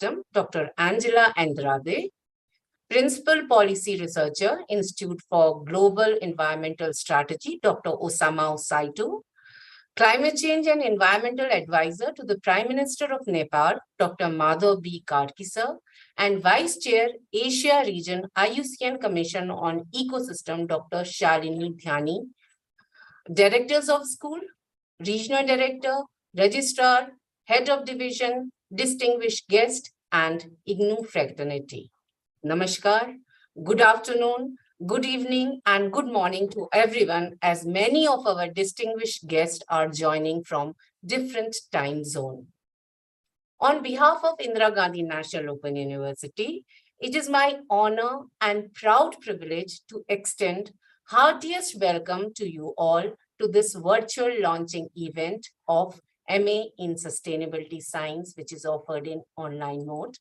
Ecosystem, Dr. Angela Andrade, Principal Policy Researcher, Institute for Global Environmental Strategy, Dr. Saito, Climate Change and Environmental Advisor to the Prime Minister of Nepal, Dr. Madhav B. Karki, sir, and Vice Chair, Asia Region, IUCN Commission on Ecosystem, Dr. Shalini Dhyani, Directors of School, Regional Director, Registrar, Head of Division, Distinguished Guest, and IGNU Fraternity. Namaskar, good afternoon, good evening, and good morning to everyone, as many of our distinguished guests are joining from different time zones. On behalf of Indira Gandhi National Open University, it is my honor and proud privilege to extend heartiest welcome to you all to this virtual launching event of MA in Sustainability Science, which is offered in online mode.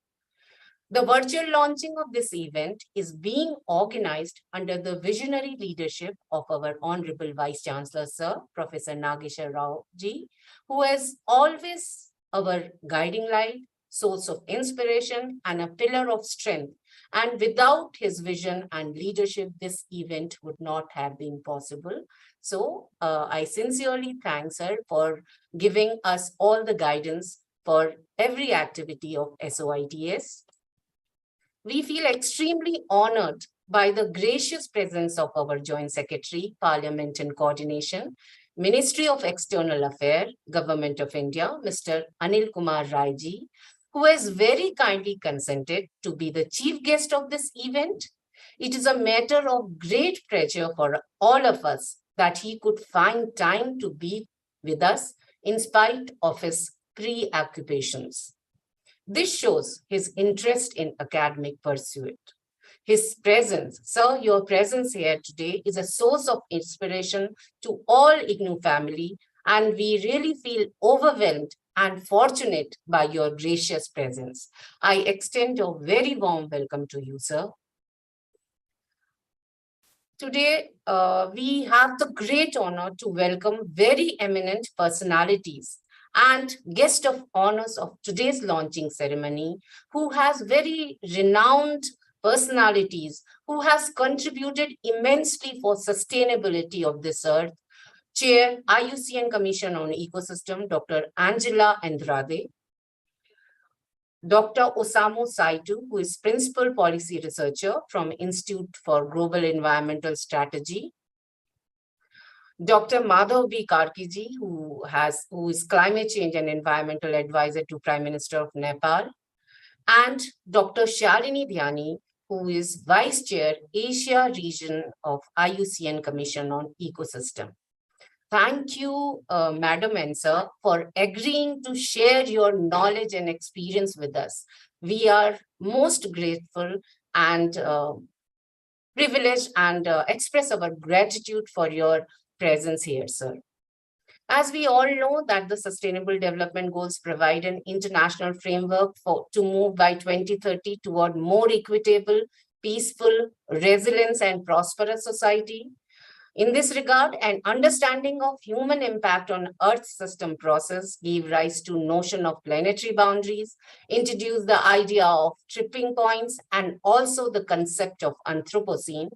The virtual launching of this event is being organized under the visionary leadership of our Honorable Vice Chancellor, Sir, Professor Nageshwar Rao ji, who is always our guiding light, source of inspiration, and a pillar of strength. And without his vision and leadership, this event would not have been possible. So I sincerely thank Sir for giving us all the guidance for every activity of SOITS. We feel extremely honored by the gracious presence of our Joint Secretary, Parliament and Coordination, Ministry of External Affairs, Government of India, Mr. Anil Kumar Rai ji, who has very kindly consented to be the chief guest of this event. It is a matter of great pleasure for all of us that he could find time to be with us in spite of his preoccupations. This shows his interest in academic pursuit. His presence, sir, your presence here today is a source of inspiration to all IGNU family, and we really feel overwhelmed and fortunate by your gracious presence. I extend a very warm welcome to you, sir. Today, we have the great honor to welcome very eminent personalities and guest of honors of today's launching ceremony, who has very renowned personalities, who has contributed immensely for sustainability of this earth. Chair, IUCN Commission on Ecosystem, Dr. Angela Andrade, Dr. Saito, who is Principal Policy Researcher from Institute for Global Environmental Strategy, Dr. Madhav B. Karki ji, who is Climate Change and Environmental Advisor to Prime Minister of Nepal, and Dr. Shalini Dhyani, who is Vice Chair, Asia Region of IUCN Commission on Ecosystem. Thank you, Madam and Sir, for agreeing to share your knowledge and experience with us. We are most grateful and privileged and express our gratitude for your presence here, sir. As we all know that the Sustainable Development Goals provide an international framework to move by 2030 toward more equitable, peaceful, resilient, and prosperous society. In this regard, an understanding of human impact on Earth system process gave rise to notion of planetary boundaries, introduced the idea of tripping points, and also the concept of Anthropocene.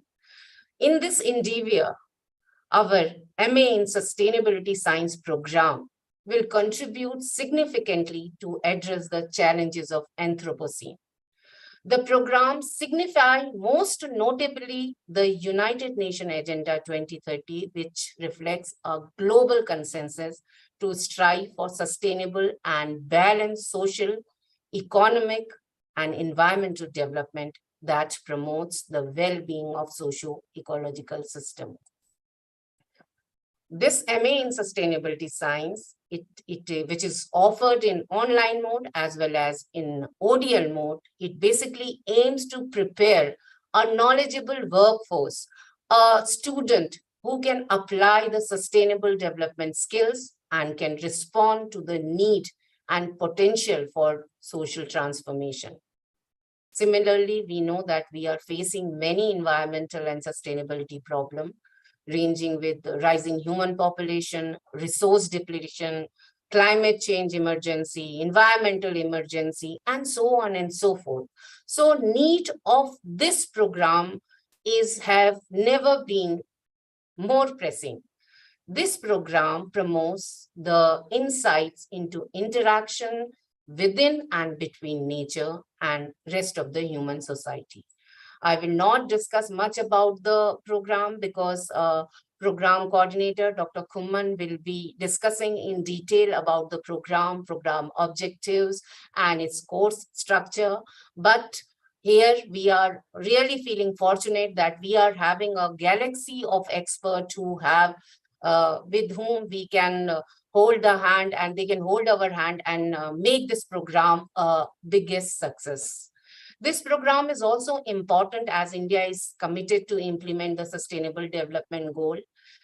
In this endeavor, our MA in Sustainability Science program will contribute significantly to address the challenges of Anthropocene. The program signifies most notably the United Nations Agenda 2030, which reflects a global consensus to strive for sustainable and balanced social, economic, and environmental development that promotes the well-being of socio-ecological system. This MA in Sustainability Science, which is offered in online mode as well as in ODL mode, it basically aims to prepare a knowledgeable workforce, a student who can apply the sustainable development skills and can respond to the need and potential for social transformation. Similarly, we know that we are facing many environmental and sustainability problems, ranging with rising human population, resource depletion, climate change emergency, environmental emergency, and so on and so forth. So need of this program have never been more pressing. This program promotes the insights into interaction within and between nature and rest of the human society. I will not discuss much about the program because program coordinator, Dr. Kumman, will be discussing in detail about the program objectives, and its course structure. But here we are really feeling fortunate that we are having a galaxy of experts who have, with whom we can hold the hand, and they can hold our hand and make this program a biggest success. This program is also important as India is committed to implement the Sustainable Development Goal.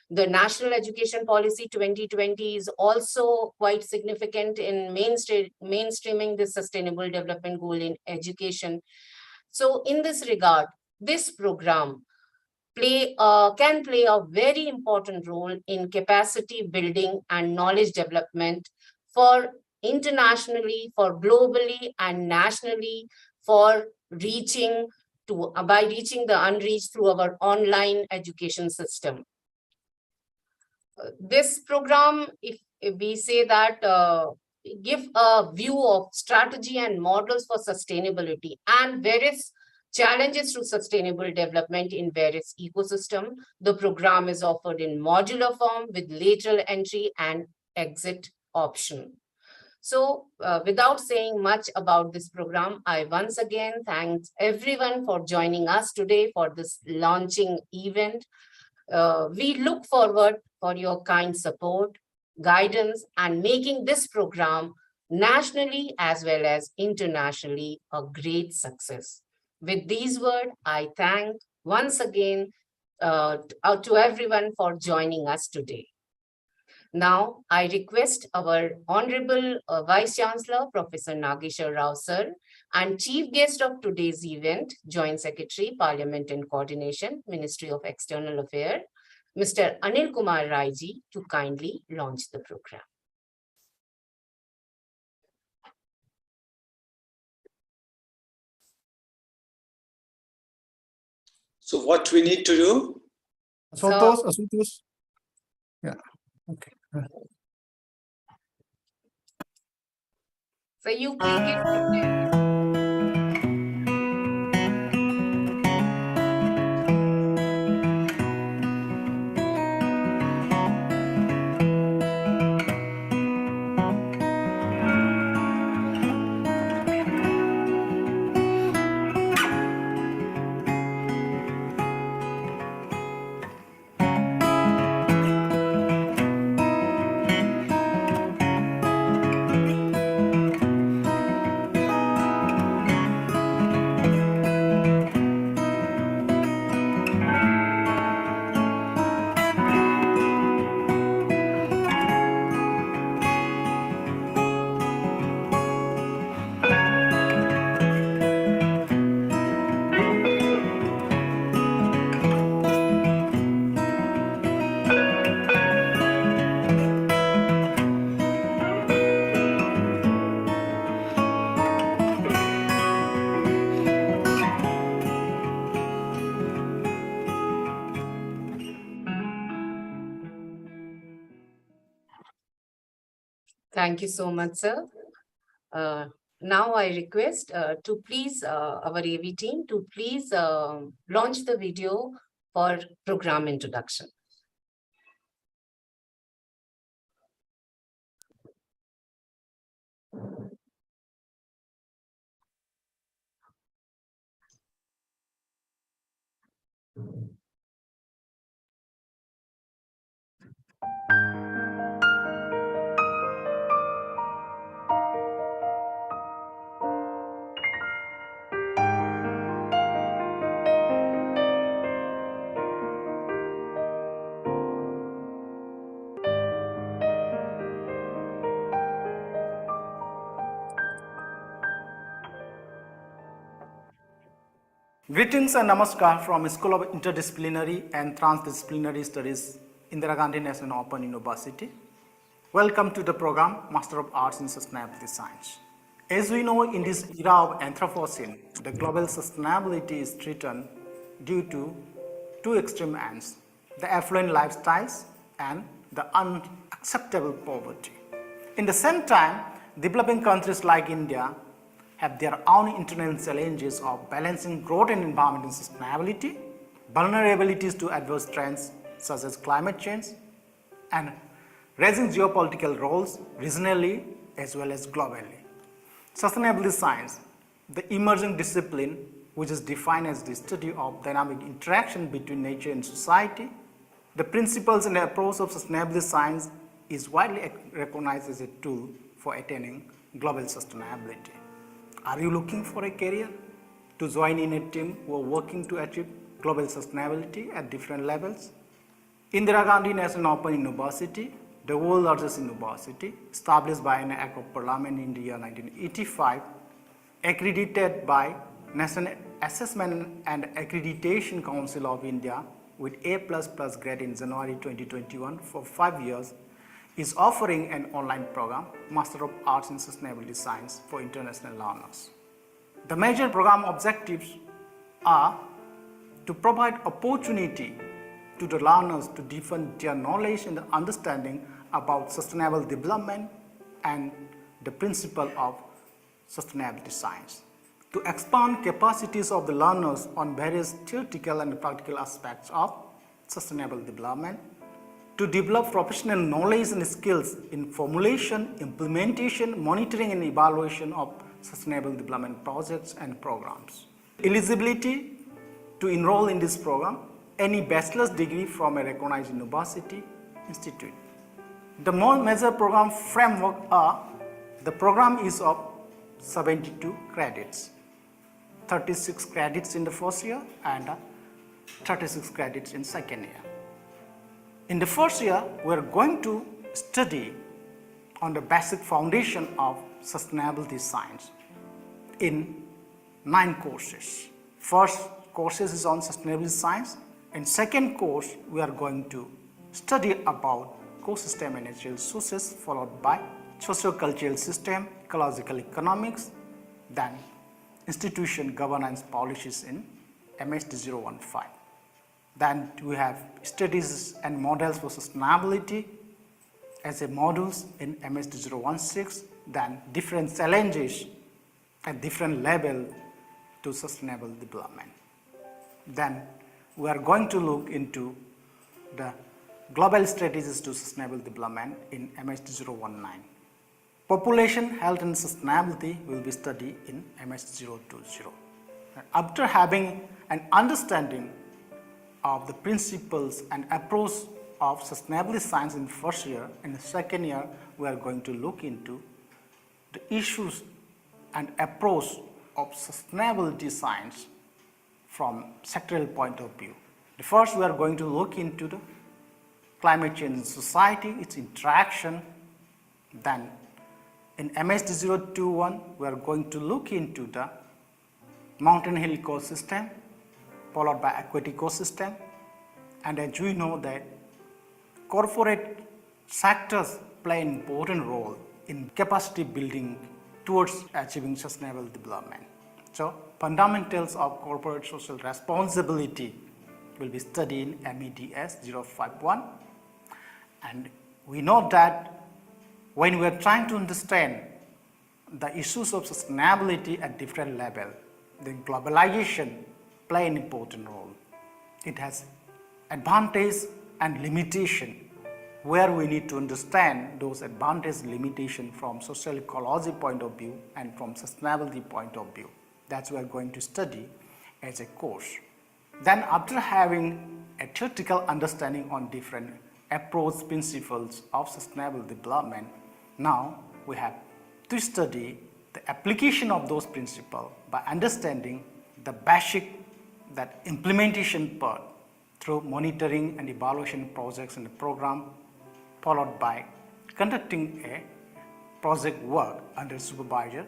The National Education Policy 2020 is also quite significant in mainstreaming the Sustainable Development Goal in education. So in this regard, this program can play a very important role in capacity building and knowledge development for internationally, for globally and nationally, for reaching by reaching the unreached through our online education system. This program, if we say that, give a view of strategy and models for sustainability and various challenges to sustainable development in various ecosystems. The program is offered in modular form with lateral entry and exit option. So without saying much about this program, I once again thank everyone for joining us today for this launching event. We look forward for your kind support, guidance, and making this program nationally as well as internationally a great success. With these words, I thank once again to everyone for joining us today. Now, I request our Honorable Vice Chancellor, Professor Nageshwar Rao Sir, and Chief Guest of today's event, Joint Secretary, Parliament and Coordination, Ministry of External Affairs, Mr. Anil Kumar Raiji, to kindly launch the program. So what we need to do? Ashutosh. Yeah, okay. So you can give Thank you so much, sir. Now I request to please our AV team to please launch the video for program introduction. Greetings and namaskar from School of Interdisciplinary and Transdisciplinary Studies, Indira Gandhi National Open University. Welcome to the program Master of Arts in Sustainability Science. As we know, in this era of Anthropocene, the global sustainability is threatened due to two extreme ends, the affluent lifestyles and the unacceptable poverty. In the same time, developing countries like India have their own internal challenges of balancing growth and environmental sustainability, vulnerabilities to adverse trends such as climate change, and raising geopolitical roles regionally as well as globally. Sustainability science, the emerging discipline which is defined as the study of dynamic interaction between nature and society. The principles and approach of sustainability science is widely recognized as a tool for attaining global sustainability. Are you looking for a career to join in a team who are working to achieve global sustainability at different levels? Indira Gandhi National Open University, the world's largest university, established by an Act of Parliament in the year 1985, accredited by National Assessment and Accreditation Council of India with A++ grade in January 2021 for 5 years, is offering an online program, Master of Arts in Sustainability Science for international learners. The major program objectives are to provide opportunity to the learners to deepen their knowledge and understanding about sustainable development and the principle of sustainability science, to expand capacities of the learners on various theoretical and practical aspects of sustainable development, to develop professional knowledge and skills in formulation, implementation, monitoring and evaluation of sustainable development projects and programs. Eligibility to enroll in this program, any bachelor's degree from a recognized university, institute. The major program framework are, the program is of 72 credits, 36 credits in the first year and 36 credits in second year. In the first year, we are going to study on the basic foundation of sustainability science in 9 courses. First courses is on sustainability science, and second course we are going to study about ecosystem and natural resources, followed by socio-cultural system, ecological economics, then institution governance policies in MSD 015. Then we have studies and models for sustainability as a modules in MSD 016, then different challenges at different level to sustainable development. Then we are going to look into the global strategies to sustainable development in MSD 019. Population, health and sustainability will be studied in MSD 020. After having an understanding of the principles and approach of sustainability science in the first year, in the second year we are going to look into the issues and approach of sustainability science from sectoral point of view. The first we are going to look into the climate change in society, its interaction. Then in MSD 021 we are going to look into the mountain hill ecosystem, followed by aquatic ecosystem. And as we know that corporate sectors play an important role in capacity building towards achieving sustainable development. So fundamentals of corporate social responsibility will be studied in MEDS 051. And we know that when we are trying to understand the issues of sustainability at different level, the globalization play an important role. It has advantage and limitation, where we need to understand those advantage and limitation from social ecology point of view and from sustainability point of view. That's what we are going to study as a course. Then after having a theoretical understanding on different approach principles of sustainable development, now we have to study the application of those principles by understanding the basic, that implementation part through monitoring and evaluation projects in the program, followed by conducting a project work under supervisor.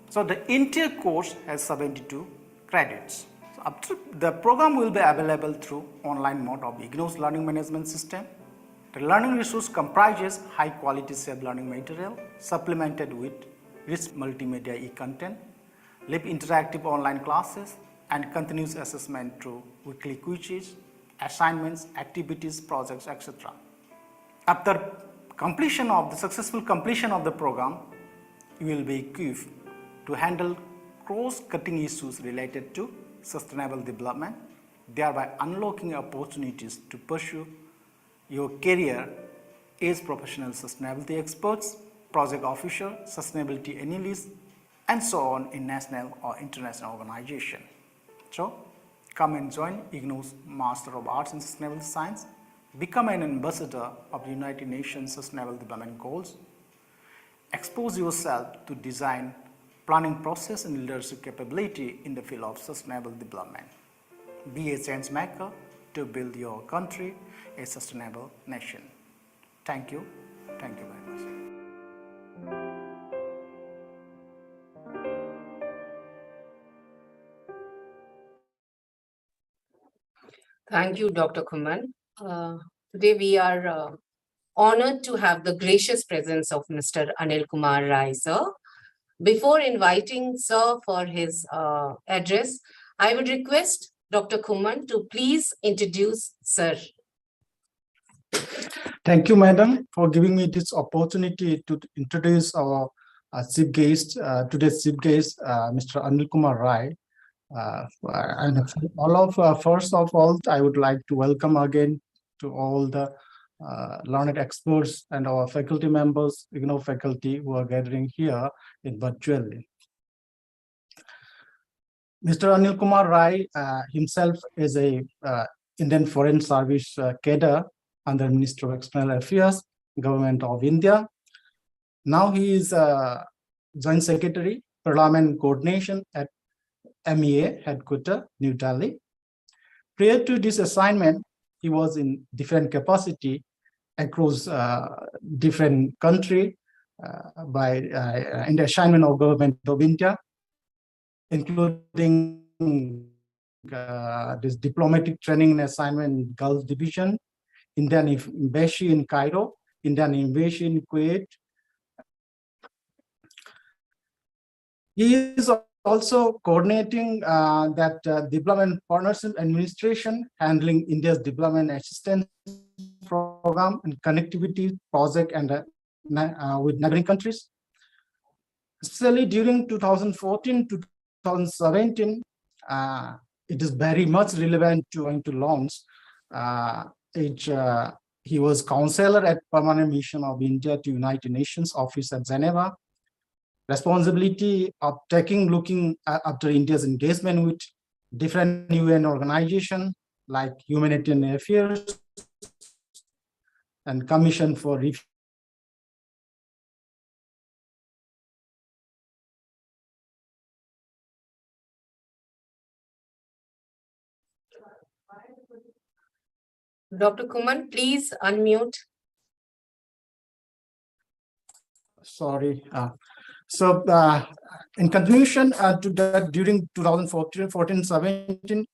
So the entire course has 72 credits. So after the program will be available through online mode of IGNOU's learning management system. The learning resource comprises high-quality self-learning material supplemented with rich multimedia e-content, live interactive online classes, and continuous assessment through weekly quizzes, assignments, activities, projects, etc. After successful completion of the program, you will be equipped to handle cross-cutting issues related to sustainable development, thereby unlocking opportunities to pursue your career as professional sustainability experts, project officer, sustainability analyst, and so on in national or international organization. So, come and join IGNOU's Master of Arts in Sustainable Science, become an ambassador of the United Nations Sustainable Development Goals, expose yourself to design, planning process and leadership capability in the field of sustainable development. Be a change maker to build your country a sustainable nation. Thank you. Thank you very much. Thank you, Dr. Kuman. Today we are honored to have the gracious presence of Mr. Anil Kumar Rai, sir. Before inviting sir for his address, I would request Dr. Kuman to please introduce sir. Thank you, madam, for giving me this opportunity to introduce our chief guest, today's chief guest, Mr. Anil Kumar Rai. First of all, I would like to welcome again to all the learned experts and our faculty members, IGNOU faculty who are gathering here in virtually. Mr. Anil Kumar Rai himself is a Indian Foreign Service cadre under Ministry of External Affairs, Government of India. Now he is Joint Secretary, Parliament Coordination at MEA Headquarters, New Delhi. Prior to this assignment, he was in different capacity across different countries in the assignment of Government of India, including this diplomatic training and assignment in Gulf Division, Indian Embassy in Cairo, Indian Embassy in Kuwait. He is also coordinating that development partnership administration, handling India's development assistance program and connectivity project and with neighboring countries. Especially during 2014 to 2017, it is very much relevant to launch. He was counselor at Permanent Mission of India to United Nations Office at Geneva. Responsibility of looking after India's engagement with different UN organizations like Humanitarian Affairs and Commission for Refugees. Dr. Kuman, please unmute. Sorry. In continuation to that, during 2014-17,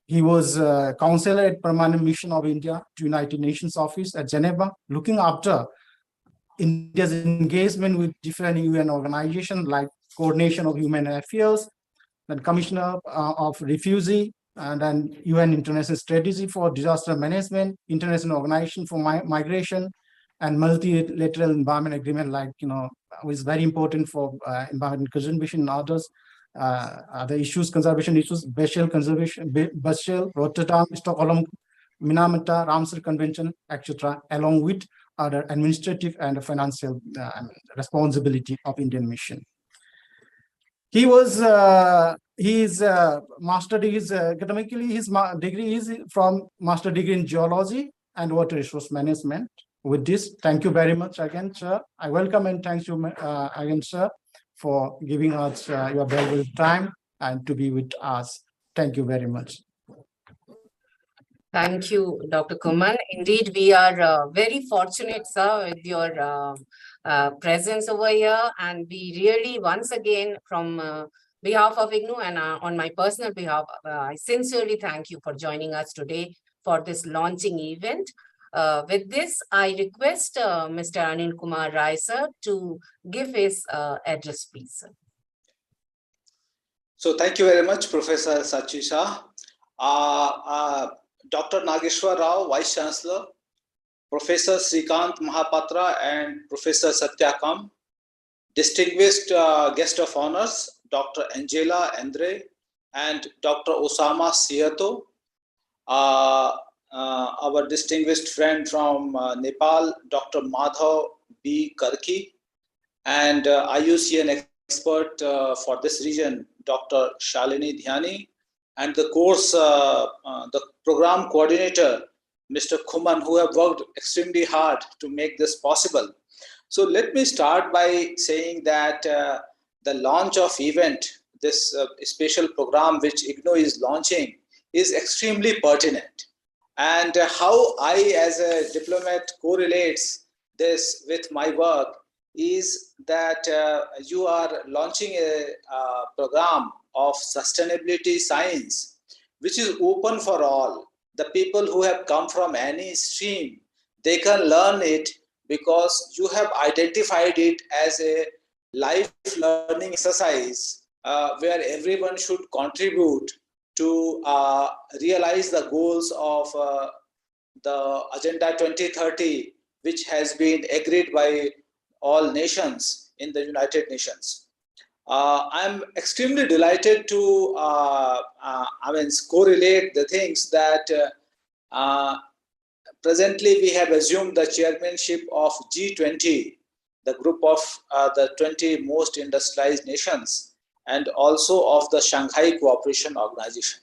he was counselor at Permanent Mission of India to United Nations Office at Geneva, looking after India's engagement with different UN organizations like Coordination of Human Affairs, then Commissioner of Refugee, and then UN International Strategy for Disaster Management, International Organization for Migration, and multilateral environment agreement, like, is very important for environment conservation and others. Other issues, conservation issues, Basel Conservation, Basel, Rotterdam, Stockholm, Minamata, Ramsar Convention, etc., along with other administrative and financial responsibility of Indian mission. He was his master degree is academically, his degree is from master degree in geology and water resource management. With this, thank you very much again, sir. I welcome and thank you again, sir, for giving us your valuable time and to be with us. Thank you very much. Thank you, Dr. Kuman. Indeed, we are very fortunate, sir, with your presence over here. And we really, once again, from behalf of IGNOU and on my personal behalf, I sincerely thank you for joining us today for this launching event. With this, I request Mr. Anil Kumar Rai, sir, to give his address, please, sir. So thank you very much, Professor Sachisha. Dr. Nageshwar Rao, Vice Chancellor, Professor Srikant Mahapatra and Professor Satyakam, distinguished guest of honors, Dr. Angela Andrade and Dr. Osama Saito, our distinguished friend from Nepal, Dr. Madhav B. Karki, and IUCN expert for this region, Dr. Shalini Dhyani, and the course, the program coordinator, Mr. Khuman, who have worked extremely hard to make this possible. So let me start by saying that the launch of event, this special program which IGNOU is launching, is extremely pertinent. And how I as a diplomat correlates this with my work is that you are launching a program of sustainability science, which is open for all. The people who have come from any stream, they can learn it because you have identified it as a life learning exercise where everyone should contribute to realize the goals of the Agenda 2030, which has been agreed by all nations in the United Nations. I'm extremely delighted to correlate the things that presently we have assumed the chairmanship of G20, the group of the 20 most industrialized nations, and also of the Shanghai Cooperation Organization.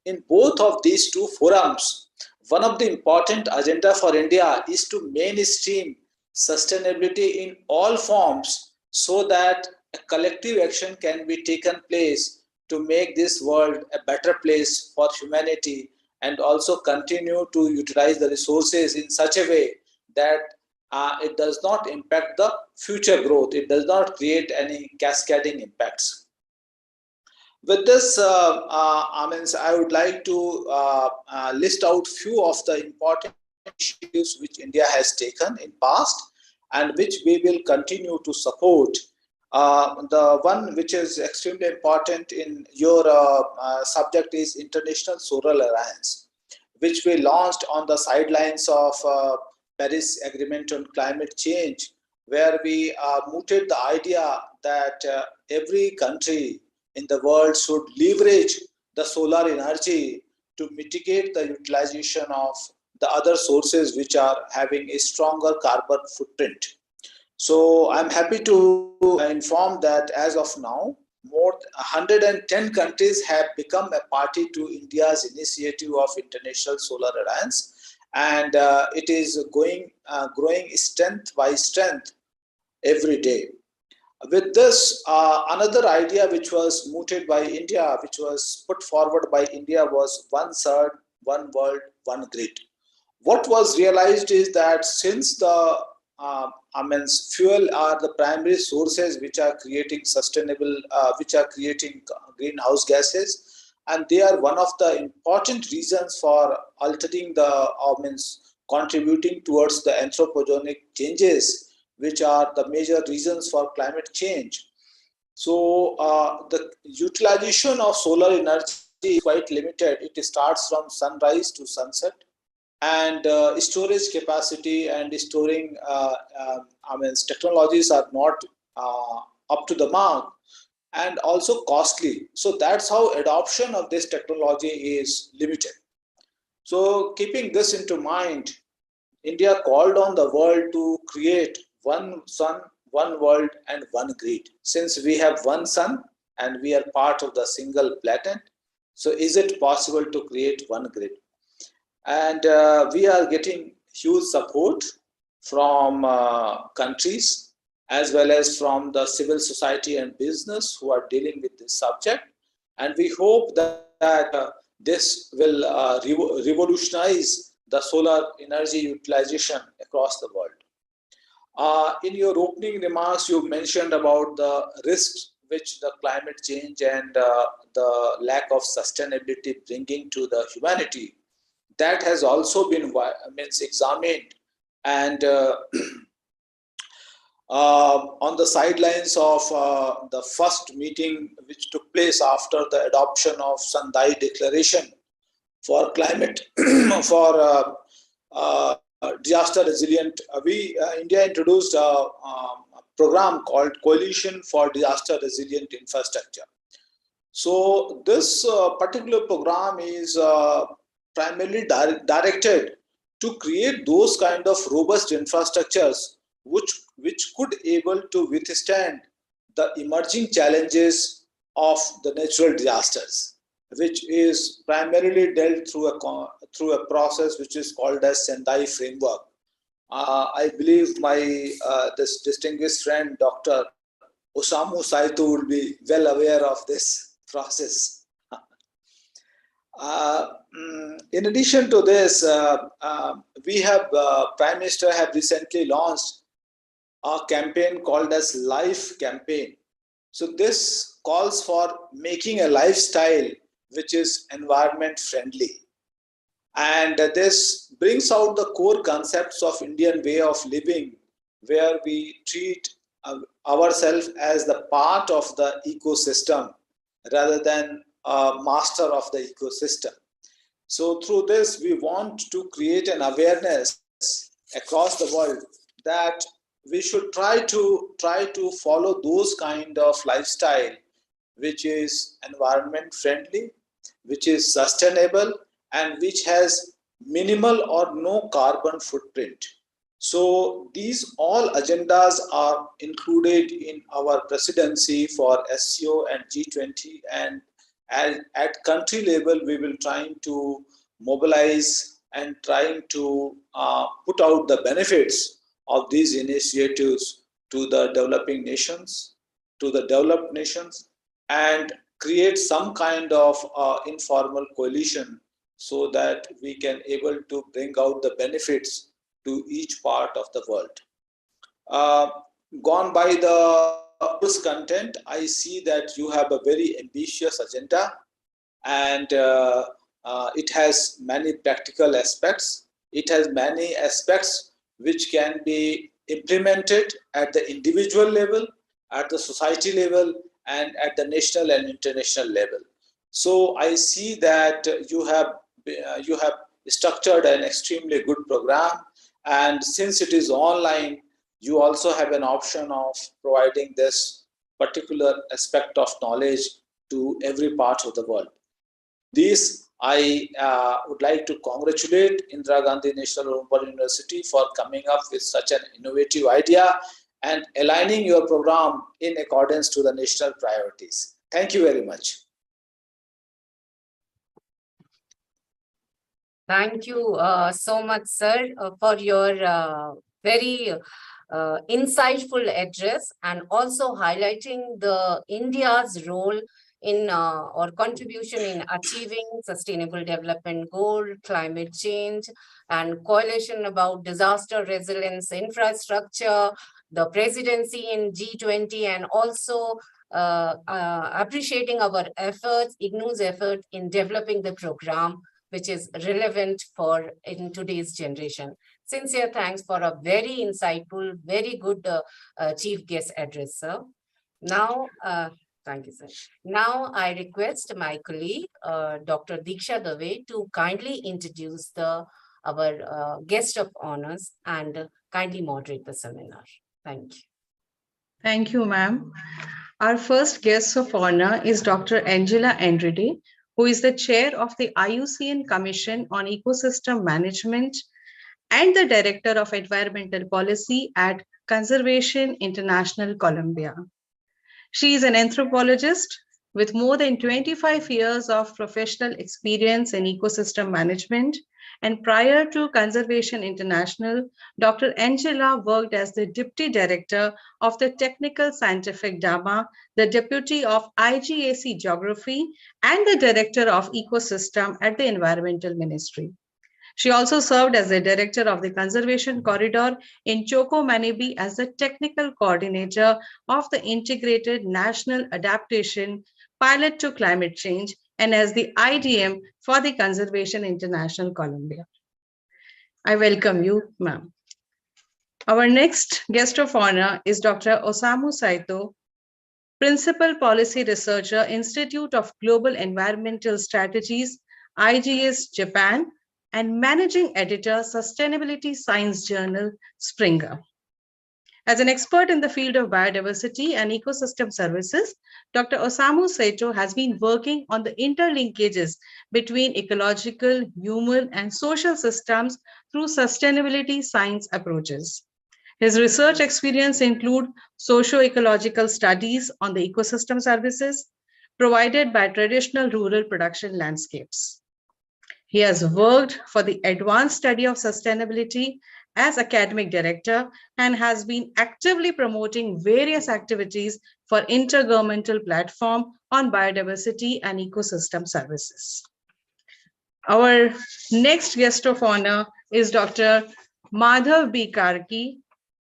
In both of these two forums, one of the important agenda for India is to mainstream sustainability in all forms so that a collective action can be taken place to make this world a better place for humanity and also continue to utilize the resources in such a way that it does not impact the future growth. It does not create any cascading impacts. With this, I would like to list out few of the important issues which India has taken in past and which we will continue to support. The one which is extremely important in your subject is International Solar Alliance, which we launched on the sidelines of Paris Agreement on Climate Change, where we mooted the idea that every country in the world should leverage the solar energy to mitigate the utilization of the other sources which are having a stronger carbon footprint. So I'm happy to inform that as of now, more than 110 countries have become a party to India's initiative of International Solar Alliance, and it is growing strength by strength every day. With this, another idea which was mooted by India, which was put forward by India, was one CERN, one world, one grid. What was realized is that since the fuel are the primary sources which are creating sustainable, which are creating greenhouse gases, and they are one of the important reasons for altering the, contributing towards the anthropogenic changes, which are the major reasons for climate change. So the utilization of solar energy is quite limited. It starts from sunrise to sunset, and storage capacity and storing technologies are not up to the mark and also costly. So that's how adoption of this technology is limited. So keeping this into mind, India called on the world to create one sun, one world, and one grid. Since we have one sun and we are part of the single planet, so is it possible to create one grid? And we are getting huge support from countries as well as from the civil society and business who are dealing with this subject. And we hope that this will revolutionize the solar energy utilization across the world. In your opening remarks, you mentioned about the risks which the climate change and the lack of sustainability bringing to the humanity, that has also been examined, and on the sidelines of the first meeting which took place after the adoption of Sendai Declaration for climate for disaster resilient, India introduced a program called Coalition for Disaster Resilient Infrastructure. So this particular program is primarily directed to create those kind of robust infrastructures which could able to withstand the emerging challenges of the natural disasters, which is primarily dealt through a process which is called as Sendai framework. I believe my this distinguished friend Dr. Osamu Saito will be well aware of this process. In addition to this, we have Prime Minister have recently launched a campaign called as Life Campaign. So this calls for making a lifestyle which is environment friendly, and this brings out the core concepts of Indian way of living, where we treat ourselves as the part of the ecosystem rather than a master of the ecosystem. So through this, we want to create an awareness across the world that we should try to follow those kind of lifestyle which is environment friendly, which is sustainable, and which has minimal or no carbon footprint. So these all agendas are included in our presidency for SCO and G20, and at country level we will trying to mobilize and trying to put out the benefits of these initiatives to the developing nations, to the developed nations, and create some kind of informal coalition so that we can able to bring out the benefits to each part of the world. Gone by the content, I see that you have a very ambitious agenda, and it has many practical aspects. It has many aspects which can be implemented at the individual level, at the society level, and at the national and international level. So I see that you have structured an extremely good program, and since it is online, you also have an option of providing this particular aspect of knowledge to every part of the world. This I would like to congratulate Indira Gandhi National Open University for coming up with such an innovative idea and aligning your program in accordance to the national priorities. Thank you very much. Thank you so much, sir, for your very insightful address, and also highlighting the India's role in or contribution in achieving sustainable development goal, climate change, and coalition about disaster resilience infrastructure, the presidency in G20, and also appreciating our efforts, IGNOU's effort in developing the program, which is relevant for in today's generation. Sincere thanks for a very insightful, very good chief guest address, sir. Now, thank you, sir. Now I request my colleague, Dr. Diksha Dave, to kindly introduce our guest of honors and kindly moderate the seminar. Thank you. Thank you, ma'am. Our first guest of honor is Dr. Angela Andrade, who is the chair of the IUCN Commission on Ecosystem Management and the Director of Environmental Policy at Conservation International Colombia. She is an anthropologist with more than 25 years of professional experience in ecosystem management, and prior to Conservation International, Dr. Angela worked as the Deputy Director of the Technical Scientific DAMA, the Deputy of IGAC Geography, and the Director of Ecosystem at the Environmental Ministry. She also served as the director of the Conservation Corridor in Choco Manibi as the technical coordinator of the Integrated National Adaptation Pilot to Climate Change and as the IDM for the Conservation International Colombia. I welcome you, ma'am. Our next guest of honor is Dr. Osamu Saito, Principal Policy Researcher, Institute of Global Environmental Strategies, IGS Japan, and Managing Editor, Sustainability Science Journal, Springer. As an expert in the field of biodiversity and ecosystem services, Dr. Osamu Saito has been working on the interlinkages between ecological, human, and social systems through sustainability science approaches. His research experience include socio-ecological studies on the ecosystem services provided by traditional rural production landscapes. He has worked for the Advanced Study of Sustainability as academic director and has been actively promoting various activities for intergovernmental platform on biodiversity and ecosystem services. Our next guest of honor is Dr. Madhav B. Karki,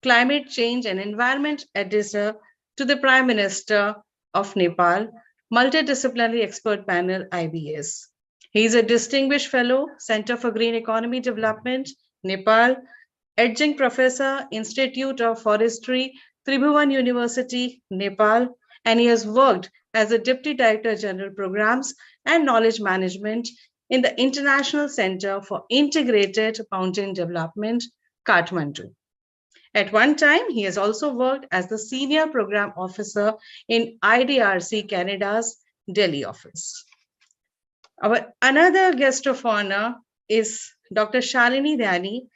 Climate Change and Environment Editor to the Prime Minister of Nepal, Multidisciplinary Expert Panel, IBS. He is a Distinguished Fellow, Center for Green Economy Development, Nepal, Adjunct Professor, Institute of Forestry, Tribhuvan University, Nepal, and he has worked as a Deputy Director General Programs and Knowledge Management in the International Center for Integrated Mountain Development, Kathmandu. At one time, he has also worked as the Senior Program Officer in IDRC Canada's Delhi office. Our another guest of honor is Dr. Shalini Dhyani,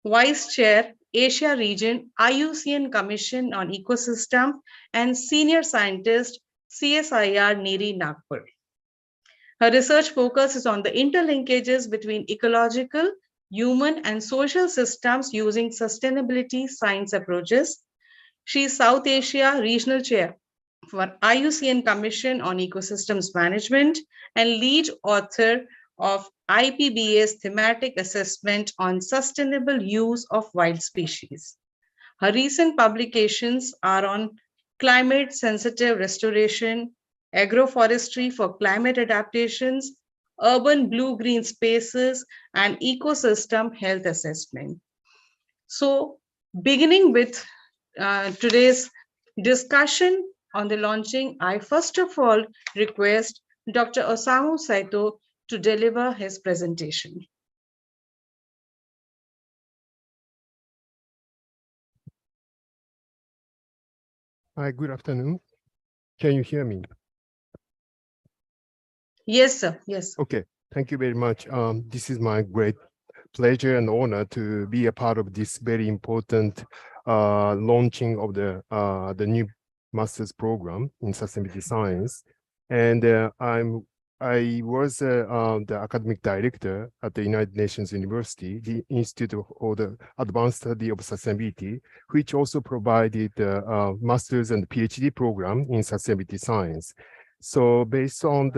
Vice Chair, Asia Region, IUCN Commission on Ecosystem and Senior Scientist, CSIR NIRI Nagpur. Her research focus is on the interlinkages between ecological, human, and social systems using sustainability science approaches. She is South Asia Regional Chair for IUCN Commission on Ecosystems Management and lead author of IPBA's thematic assessment on sustainable use of wild species. Her recent publications are on climate sensitive restoration, agroforestry for climate adaptations, urban blue-green spaces, and ecosystem health assessment. So beginning with today's discussion on the launching, I first of all request Dr. Osamu Saito to deliver his presentation. Hi, good afternoon. Can you hear me? Yes, sir. Yes. Okay, thank you very much. This is my great pleasure and honor to be a part of this very important launching of the new master's program in sustainability science. And I was the academic director at the United Nations University, the Institute for the Advanced Study of Sustainability, which also provided master's and PhD program in sustainability science. So based on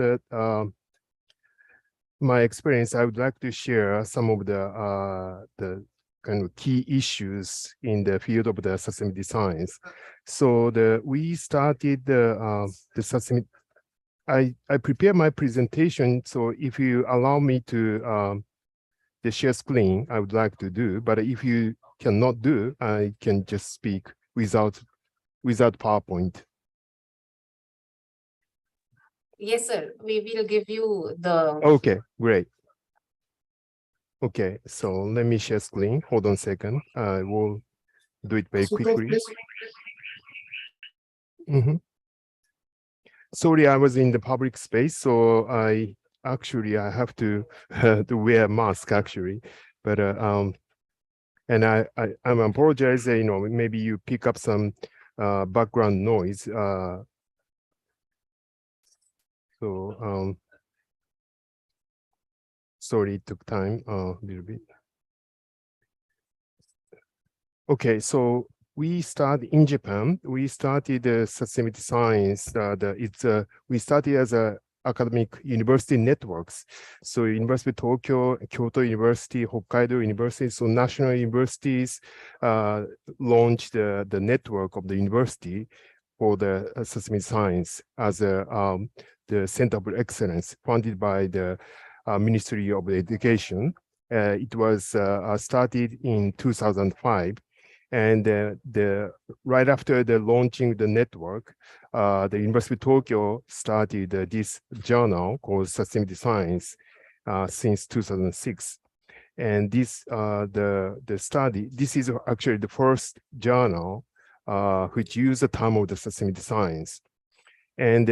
my experience, I would like to share some of the kind of key issues in the field of the sustainability science. So we started the sustainability. I prepared my presentation, so if you allow me to the share screen, I would like to do, but if you cannot do, I can just speak without PowerPoint. Yes, sir. We will give you the... Okay, great. Okay, so let me share screen. Hold on a second. I will do it very quickly. Sorry, I was in the public space, so I have to wear a mask actually, but and I'm apologizing. You know, maybe you pick up some background noise. So sorry, it took time a little bit. Okay, so we started in Japan. We started sustainability science. We started as a academic university networks. So University of Tokyo, Kyoto University, Hokkaido University, so national universities launched the network of the university for the Sesame Science as the Center of Excellence funded by the Ministry of Education. It was started in 2005. And right after the launching the network, the University of Tokyo started this journal called Sustainability Science since 2006. And this the study, this is actually the first journal which used the term of the sustainability science. And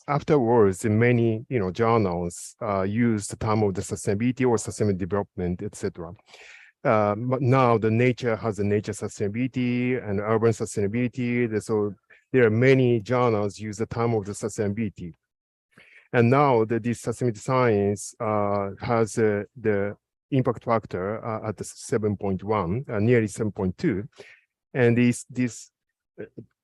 afterwards, many journals use the term of the sustainability or sustainable development, etc. But now the nature has a nature sustainability and urban sustainability. So there are many journals use the term of the sustainability. And now this sustainability science has the impact factor at 7.1, nearly 7.2. And this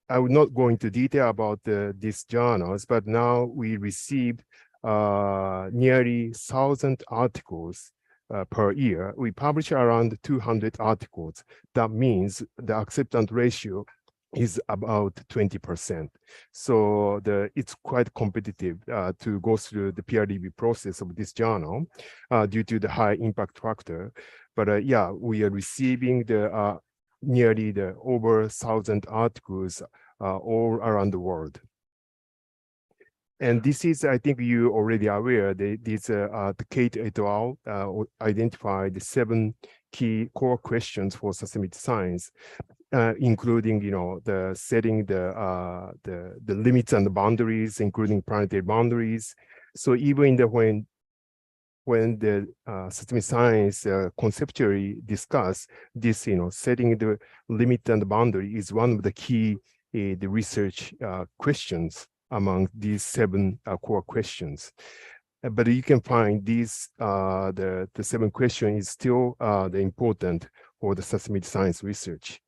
I will not go into detail about these journals, but now we received nearly 1,000 articles per year. We publish around 200 articles. That means the acceptance ratio is about 20%. So it's quite competitive to go through the peer review process of this journal due to the high impact factor. But yeah, we are receiving the nearly over 1,000 articles all around the world. And this is, I think you already are aware, the Kate et al. Identified the 7 key core questions for sustainability science, including, the setting the limits and the boundaries, including planetary boundaries. So even when the sustainability science conceptually discuss this, setting the limit and the boundary is one of the key the research questions among these 7 core questions. But you can find these, the 7 questions is still the important for the sustainability science research.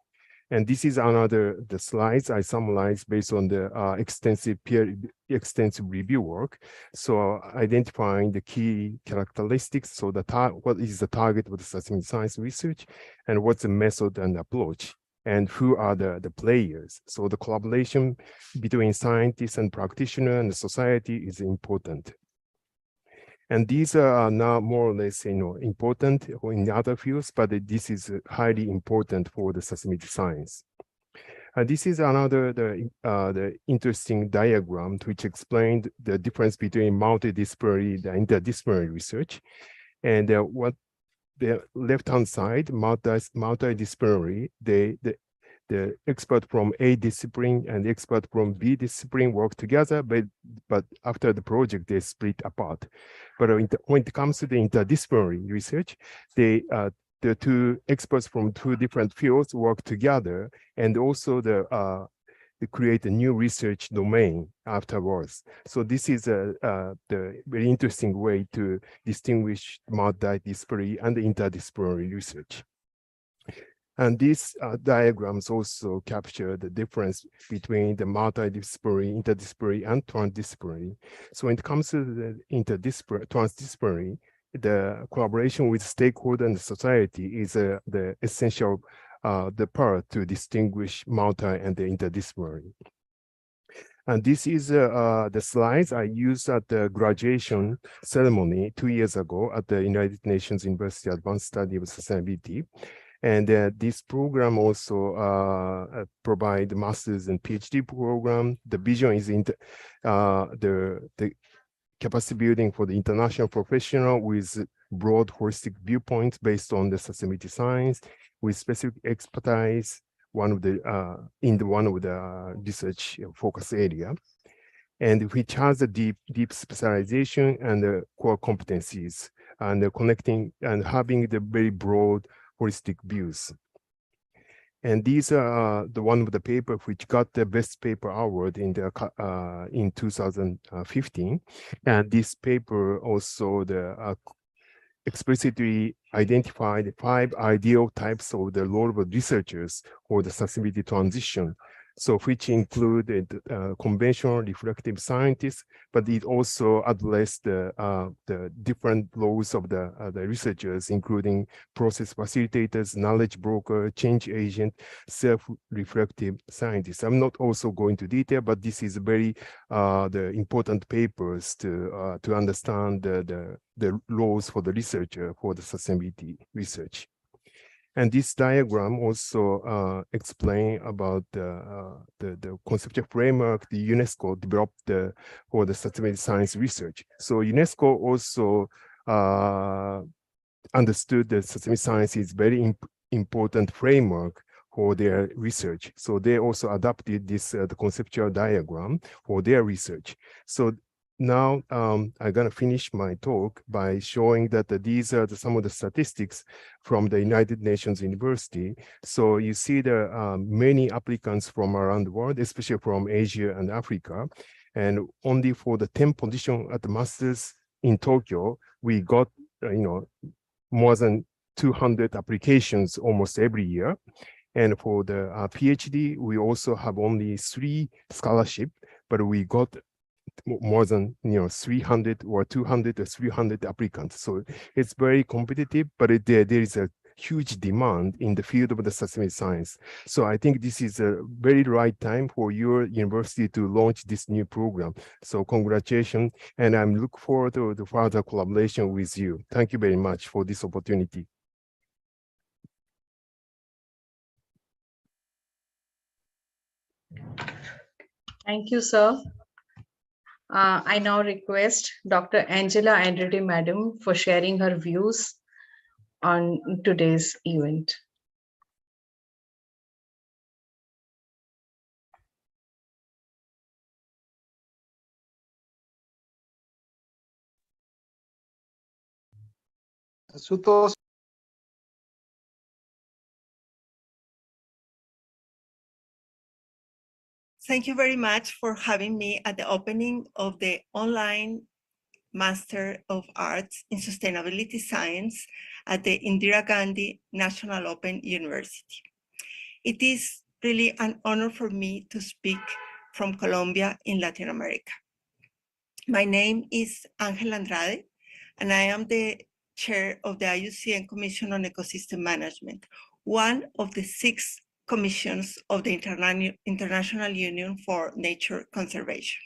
And this is the slides I summarized based on the extensive review work. So identifying the key characteristics, so what is the target of the sustainability science research, and what's the method and approach, and who are the players. So the collaboration between scientists and practitioners and the society is important. And these are now more or less, important in other fields, but this is highly important for the sustainability science. This is another the interesting diagram which explained the difference between multidisciplinary and interdisciplinary research. And what the left-hand side, multidisciplinary, the expert from A discipline and the expert from B discipline work together, but after the project, they split apart. But when it comes to the interdisciplinary research, the 2 experts from 2 different fields work together, and also they create a new research domain afterwards. So this is the very interesting way to distinguish multidisciplinary and interdisciplinary research. And these diagrams also capture the difference between the multidisciplinary, interdisciplinary, and transdisciplinary. So when it comes to the transdisciplinary, the collaboration with stakeholders and society is the essential the part to distinguish multi and the interdisciplinary. And this is the slides I used at the graduation ceremony 2 years ago at the United Nations University Advanced Study of Sustainability. And this program also provide master's and PhD program. The vision is the capacity building for the international professional with broad holistic viewpoints based on the sustainability science with specific expertise, one of the research focus area, and which has a deep specialization and the core competencies and connecting and having the very broad holistic views. And these are the one of the paper which got the best paper award in 2015. And this paper also explicitly identified 5 ideal types of the role of researchers for the sustainability transition. so which included conventional reflective scientists, but it also addressed the different roles of the researchers, including process facilitators, knowledge broker, change agent, self-reflective scientists. I'm not also going to detail, but this is very the important papers to understand the roles for the researcher for the sustainability research. And this diagram also explain about the conceptual framework the UNESCO developed for the sustainability science research. So UNESCO also understood that sustainability science is very important framework for their research. So they also adopted this the conceptual diagram for their research. So now I'm going to finish my talk by showing that these are some of the statistics from the United Nations University. So you see there are many applicants from around the world, especially from Asia and Africa. And only for the 10th position at the Masters in Tokyo, we got more than 200 applications almost every year. And for the PhD, we also have only 3 scholarships, but we got more than 300 or 200 or 300 applicants. So it's very competitive, but there is a huge demand in the field of the sustainability science. So I think this is a very right time for your university to launch this new program. So congratulations, and I'm looking forward to the further collaboration with you. Thank you very much for this opportunity. Thank you, sir. I now request Dr. Angela Andrade, Madam, for sharing her views on today's event. Thank you very much for having me at the opening of the online Master of Arts in Sustainability Science at the Indira Gandhi National Open University. It is really an honor for me to speak from Colombia in Latin America. My name is Ángela Andrade, and I am the chair of the IUCN Commission on Ecosystem Management, one of the 6 commissions of the International Union for Nature Conservation.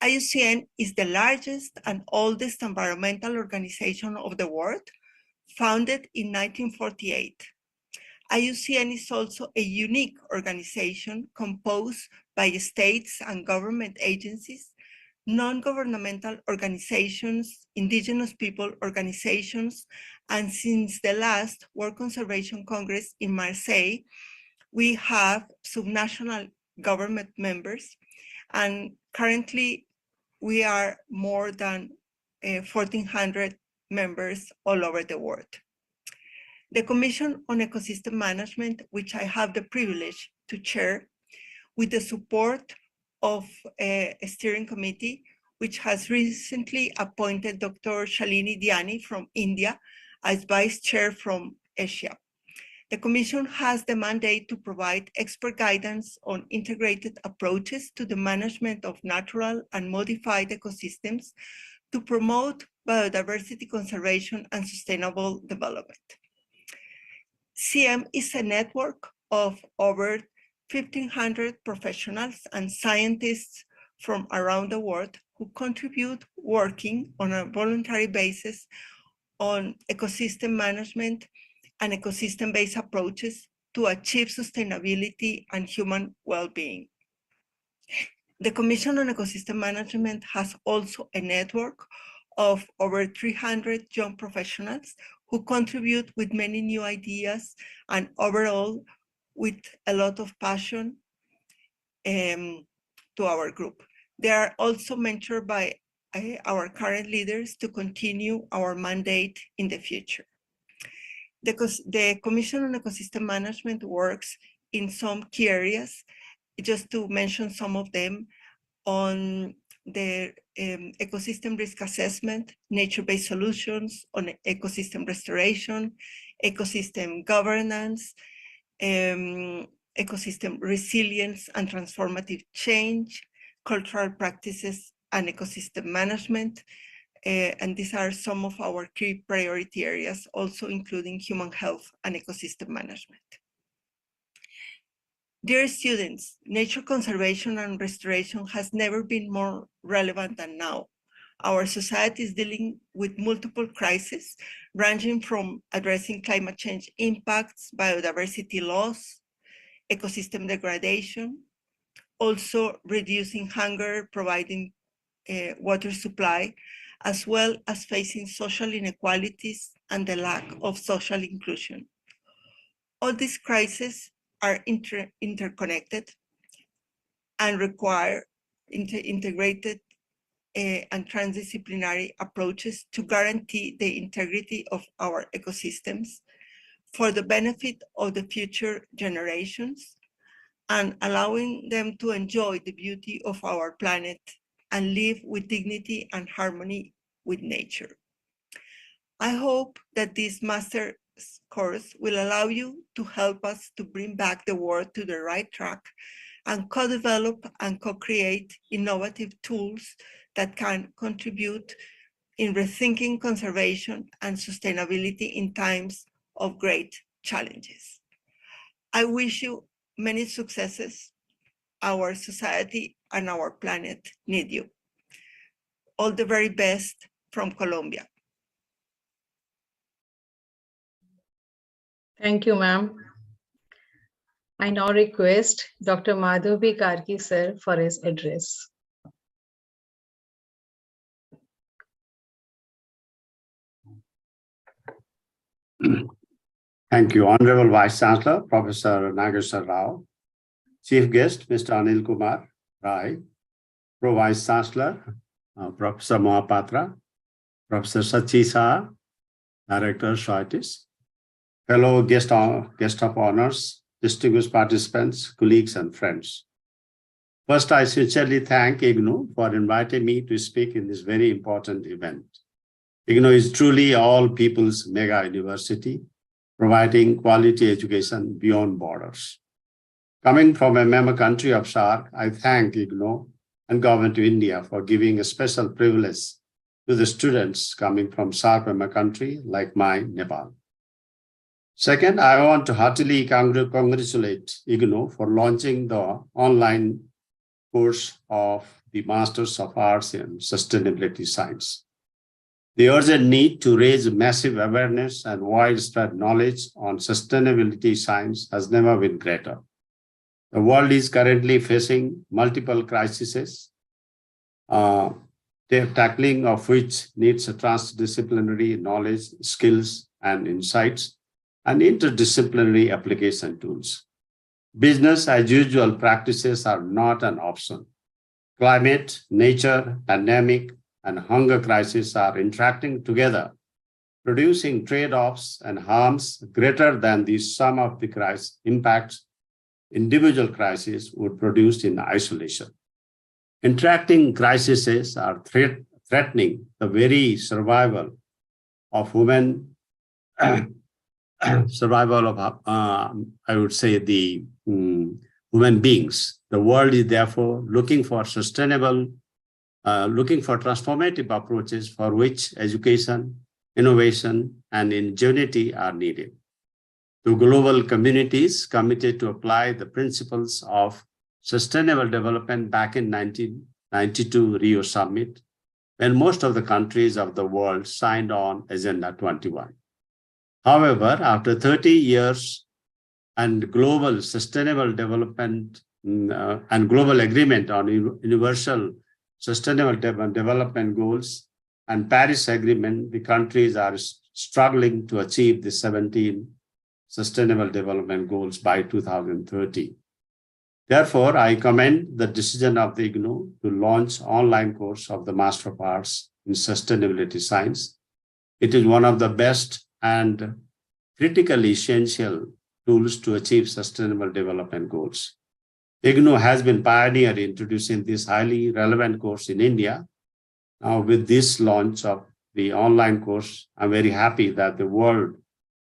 IUCN is the largest and oldest environmental organization of the world, founded in 1948. IUCN is also a unique organization composed by states and government agencies, non-governmental organizations, indigenous people organizations, and since the last World Conservation Congress in Marseille, we have subnational government members, and currently we are more than 1,400 members all over the world. The Commission on Ecosystem Management, which I have the privilege to chair, with the support of a steering committee, which has recently appointed Dr. Dhyani from India as vice chair from Asia. The Commission has the mandate to provide expert guidance on integrated approaches to the management of natural and modified ecosystems to promote biodiversity conservation and sustainable development. CM is a network of over 1,500 professionals and scientists from around the world who contribute working on a voluntary basis on ecosystem management and ecosystem-based approaches to achieve sustainability and human well-being. The Commission on Ecosystem Management has also a network of over 300 young professionals who contribute with many new ideas and overall with a lot of passion to our group. They are also mentored by our current leaders to continue our mandate in the future. The Commission on Ecosystem Management works in some key areas, just to mention some of them, on the ecosystem risk assessment, nature-based solutions, on ecosystem restoration, ecosystem governance, ecosystem resilience and transformative change, cultural practices and ecosystem management. And these are some of our key priority areas, also including human health and ecosystem management. Dear students, nature conservation and restoration has never been more relevant than now. Our society is dealing with multiple crises, ranging from addressing climate change impacts, biodiversity loss, ecosystem degradation, also reducing hunger, providing water supply, as well as facing social inequalities and the lack of social inclusion. All these crises are interconnected and require integrated and transdisciplinary approaches to guarantee the integrity of our ecosystems for the benefit of the future generations and allowing them to enjoy the beauty of our planet and live with dignity and harmony with nature. I hope that this master's course will allow you to help us to bring back the world to the right track and co-develop and co-create innovative tools that can contribute in rethinking conservation and sustainability in times of great challenges. I wish you many successes. Our society and our planet need you. All the very best from Colombia. Thank you, ma'am. I now request Dr. Madhavi Karki sir for his address. Thank you, Honorable Vice Chancellor, Professor Nageswar Rao, Chief Guest, Mr. Anil Kumar Rai, Pro Vice Chancellor, Professor Mohapatra, Professor Sachi Shah, Director, SOITIS, fellow guest of honors, distinguished participants, colleagues, and friends. First, I sincerely thank IGNOU for inviting me to speak in this very important event. IGNOU is truly all people's mega university, providing quality education beyond borders. Coming from a member country of SAARC, I thank IGNOU and Government of India for giving a special privilege to the students coming from SAARC member country like mine, Nepal. Second, I want to heartily congratulate IGNOU for launching the online course of the Masters of Arts in Sustainability Science. The urgent need to raise massive awareness and widespread knowledge on sustainability science has never been greater. The world is currently facing multiple crises, the tackling of which needs a transdisciplinary knowledge, skills, and insights, and interdisciplinary application tools. Business as usual practices are not an option. Climate, nature, pandemic, and hunger crisis are interacting together, producing trade-offs and harms greater than the sum of the impacts individual crises would produce in isolation. Interacting crises are threatening the very survival of human, survival of, I would say, the human beings. The world is therefore looking for transformative approaches for which education, innovation, and ingenuity are needed. The global communities committed to apply the principles of sustainable development back in 1992 Rio Summit, when most of the countries of the world signed on Agenda 21. However, after 30 years and global sustainable development and global agreement on universal sustainable development goals and Paris Agreement, the countries are struggling to achieve the 17 sustainable development goals by 2030. Therefore, I commend the decision of the IGNOU to launch online course of the Master of Arts in Sustainability Science. It is one of the best and critically essential tools to achieve sustainable development goals. IGNOU has been pioneer in introducing this highly relevant course in India. Now, with this launch of the online course, I'm very happy that the world,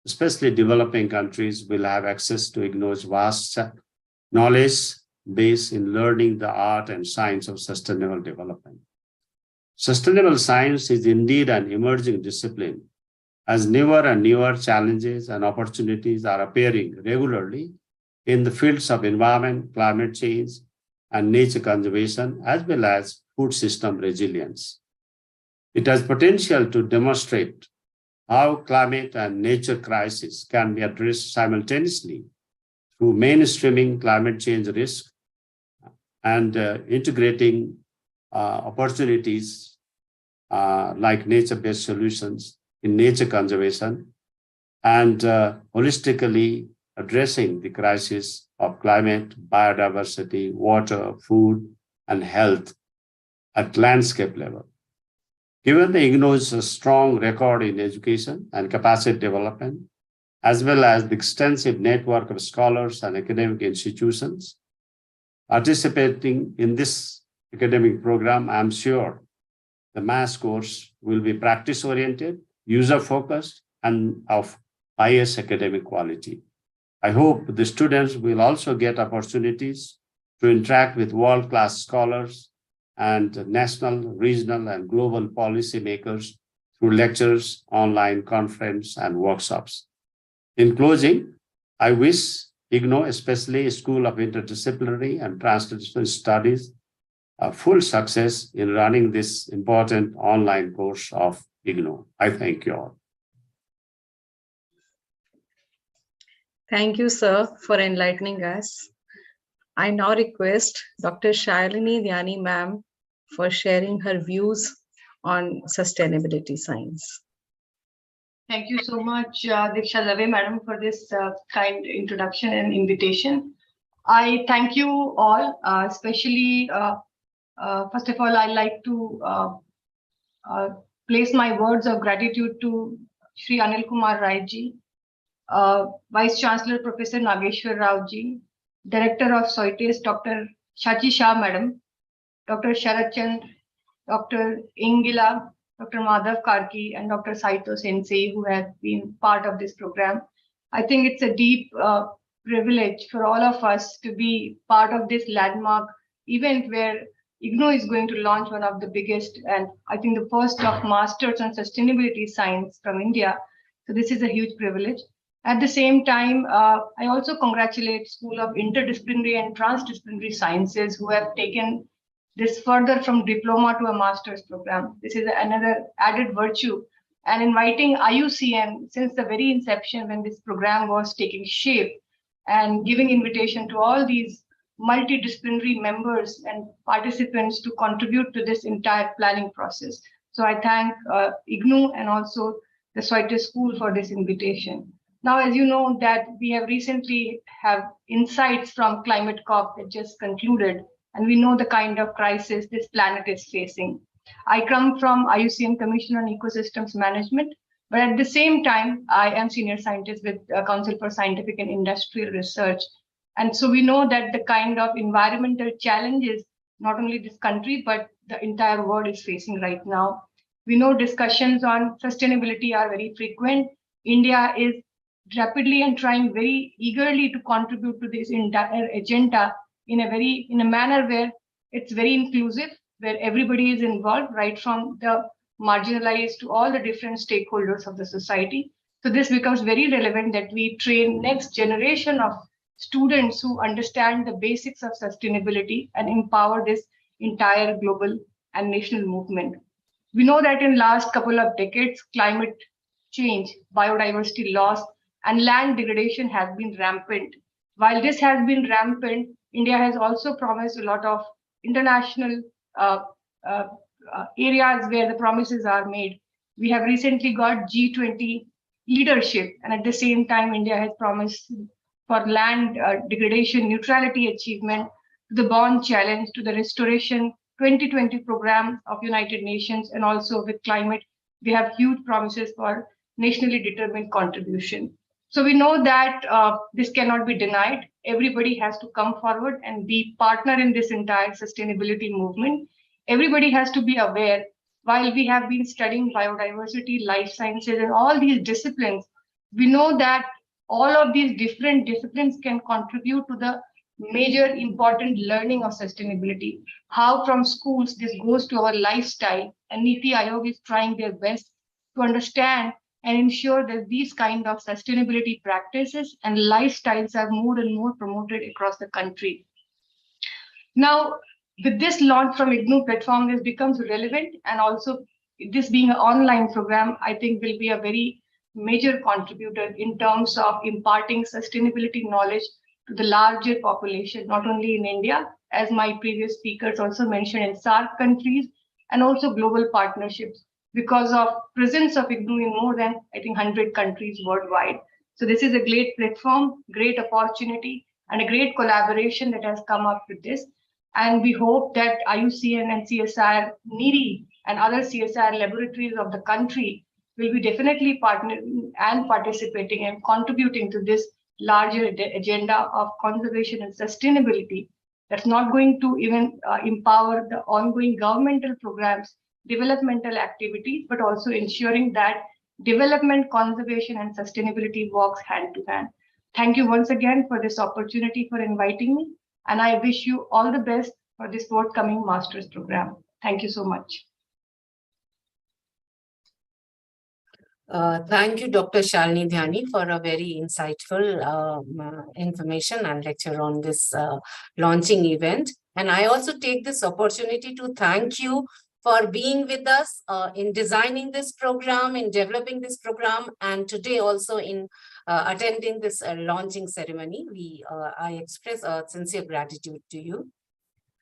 especially developing countries, will have access to IGNOU's vast knowledge base in learning the art and science of sustainable development. Sustainable science is indeed an emerging discipline, as newer and newer challenges and opportunities are appearing regularly in the fields of environment, climate change, and nature conservation, as well as food system resilience. It has potential to demonstrate how climate and nature crisis can be addressed simultaneously through mainstreaming climate change risk and integrating opportunities like nature-based solutions in nature conservation and holistically addressing the crisis of climate, biodiversity, water, food, and health at landscape level. Given the IGNOU's strong record in education and capacity development, as well as the extensive network of scholars and academic institutions participating in this academic program, I'm sure the mass course will be practice-oriented, user-focused, and of highest academic quality. I hope the students will also get opportunities to interact with world-class scholars and national, regional, and global policymakers through lectures, online conference, and workshops. In closing, I wish IGNOU, especially School of Interdisciplinary and Transnational Studies, full success in running this important online course of IGNOU. I thank you all. Thank you, sir, for enlightening us. I now request Dr. Shalini Dhyani ma'am for sharing her views on sustainability science. Thank you so much, Diksha Dave, madam, for this kind introduction and invitation. I thank you all, especially, first of all, I'd like to place my words of gratitude to Shri Anil Kumar Rai ji, Vice Chancellor Professor Nageshwar Rao ji, Director of Saito, Dr. Shachi Shah madam, Dr. Sharat Chand, Dr. Ingila, Dr. Madhav Karki, and Dr. Saito Sensei, who have been part of this program. I think it's a deep privilege for all of us to be part of this landmark event where IGNOU is going to launch one of the biggest, and I think the first of Masters on Sustainability Science from India. So this is a huge privilege. At the same time, I also congratulate School of Interdisciplinary and Transdisciplinary Sciences who have taken this further from diploma to a master's program. This is another added virtue. And inviting IUCN since the very inception when this program was taking shape and giving invitation to all these multidisciplinary members and participants to contribute to this entire planning process. So I thank IGNOU and also the Saito School for this invitation. Now, as you know, that we have recently have insights from Climate COP that just concluded, and we know the kind of crisis this planet is facing. I come from IUCN Commission on Ecosystems Management, but at the same time, I am senior scientist with Council for Scientific and Industrial Research. And so we know that the kind of environmental challenges, not only this country, but the entire world is facing right now. We know discussions on sustainability are very frequent. India is rapidly and trying very eagerly to contribute to this entire agenda in a manner where it's very inclusive, where everybody is involved, right from the marginalized to all the different stakeholders of the society. So this becomes very relevant that we train next generation of students who understand the basics of sustainability and empower this entire global and national movement. We know that in last couple of decades, climate change, biodiversity loss, and land degradation has been rampant. While this has been rampant, India has also promised a lot of international areas where the promises are made. We have recently got G20 leadership, and at the same time, India has promised for land degradation neutrality achievement, to the Bonn Challenge, to the Restoration 2020 program of United Nations, and also with climate, we have huge promises for nationally determined contribution. So we know that this cannot be denied. Everybody has to come forward and be partner in this entire sustainability movement. Everybody has to be aware, while we have been studying biodiversity, life sciences, and all these disciplines, we know that all of these different disciplines can contribute to the major important learning of sustainability, how from schools this goes to our lifestyle, and Niti Aayog is trying their best to understand and ensure that these kind of sustainability practices and lifestyles are more and more promoted across the country. Now, with this launch from IGNOU platform, this becomes relevant, and also this being an online program, I think will be a very major contributor in terms of imparting sustainability knowledge to the larger population, not only in India, as my previous speakers also mentioned, in SAARC countries, and also global partnerships because of presence of IGNOU in more than, I think, 100 countries worldwide. So this is a great platform, great opportunity, and a great collaboration that has come up with this. And we hope that IUCN and CSIR, NIRI, and other CSIR laboratories of the country will be definitely partnering and participating and contributing to this larger agenda of conservation and sustainability. That's not going to even empower the ongoing governmental programs, developmental activities, but also ensuring that development, conservation, and sustainability works hand to hand. Thank you once again for this opportunity, for inviting me, and I wish you all the best for this forthcoming master's program. Thank you so much. Thank you, Dr. Shalini Dhyani, for a very insightful information and lecture on this launching event. And I also take this opportunity to thank you for being with us in designing this program, in developing this program, and today also in attending this launching ceremony. I express a sincere gratitude to you.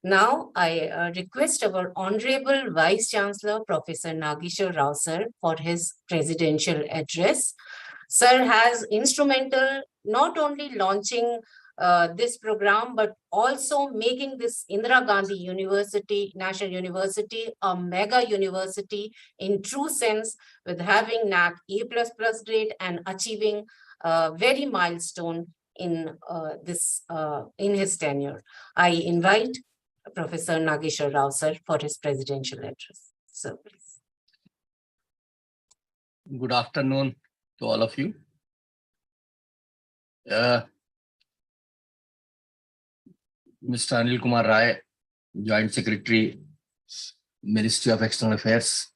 Now, I request our Honorable Vice Chancellor, Professor Nageshwar Rao sir, for his presidential address. Sir has instrumental not only launching this program, but also making this Indira Gandhi University, National University, a mega university in true sense, with having NAC A++ grade and achieving a very milestone in in his tenure. I invite Professor Nageshwar Rao sir for his presidential address. So please. Good afternoon to all of you. Mr. Anil Kumar Rai, Joint Secretary, Ministry of External Affairs,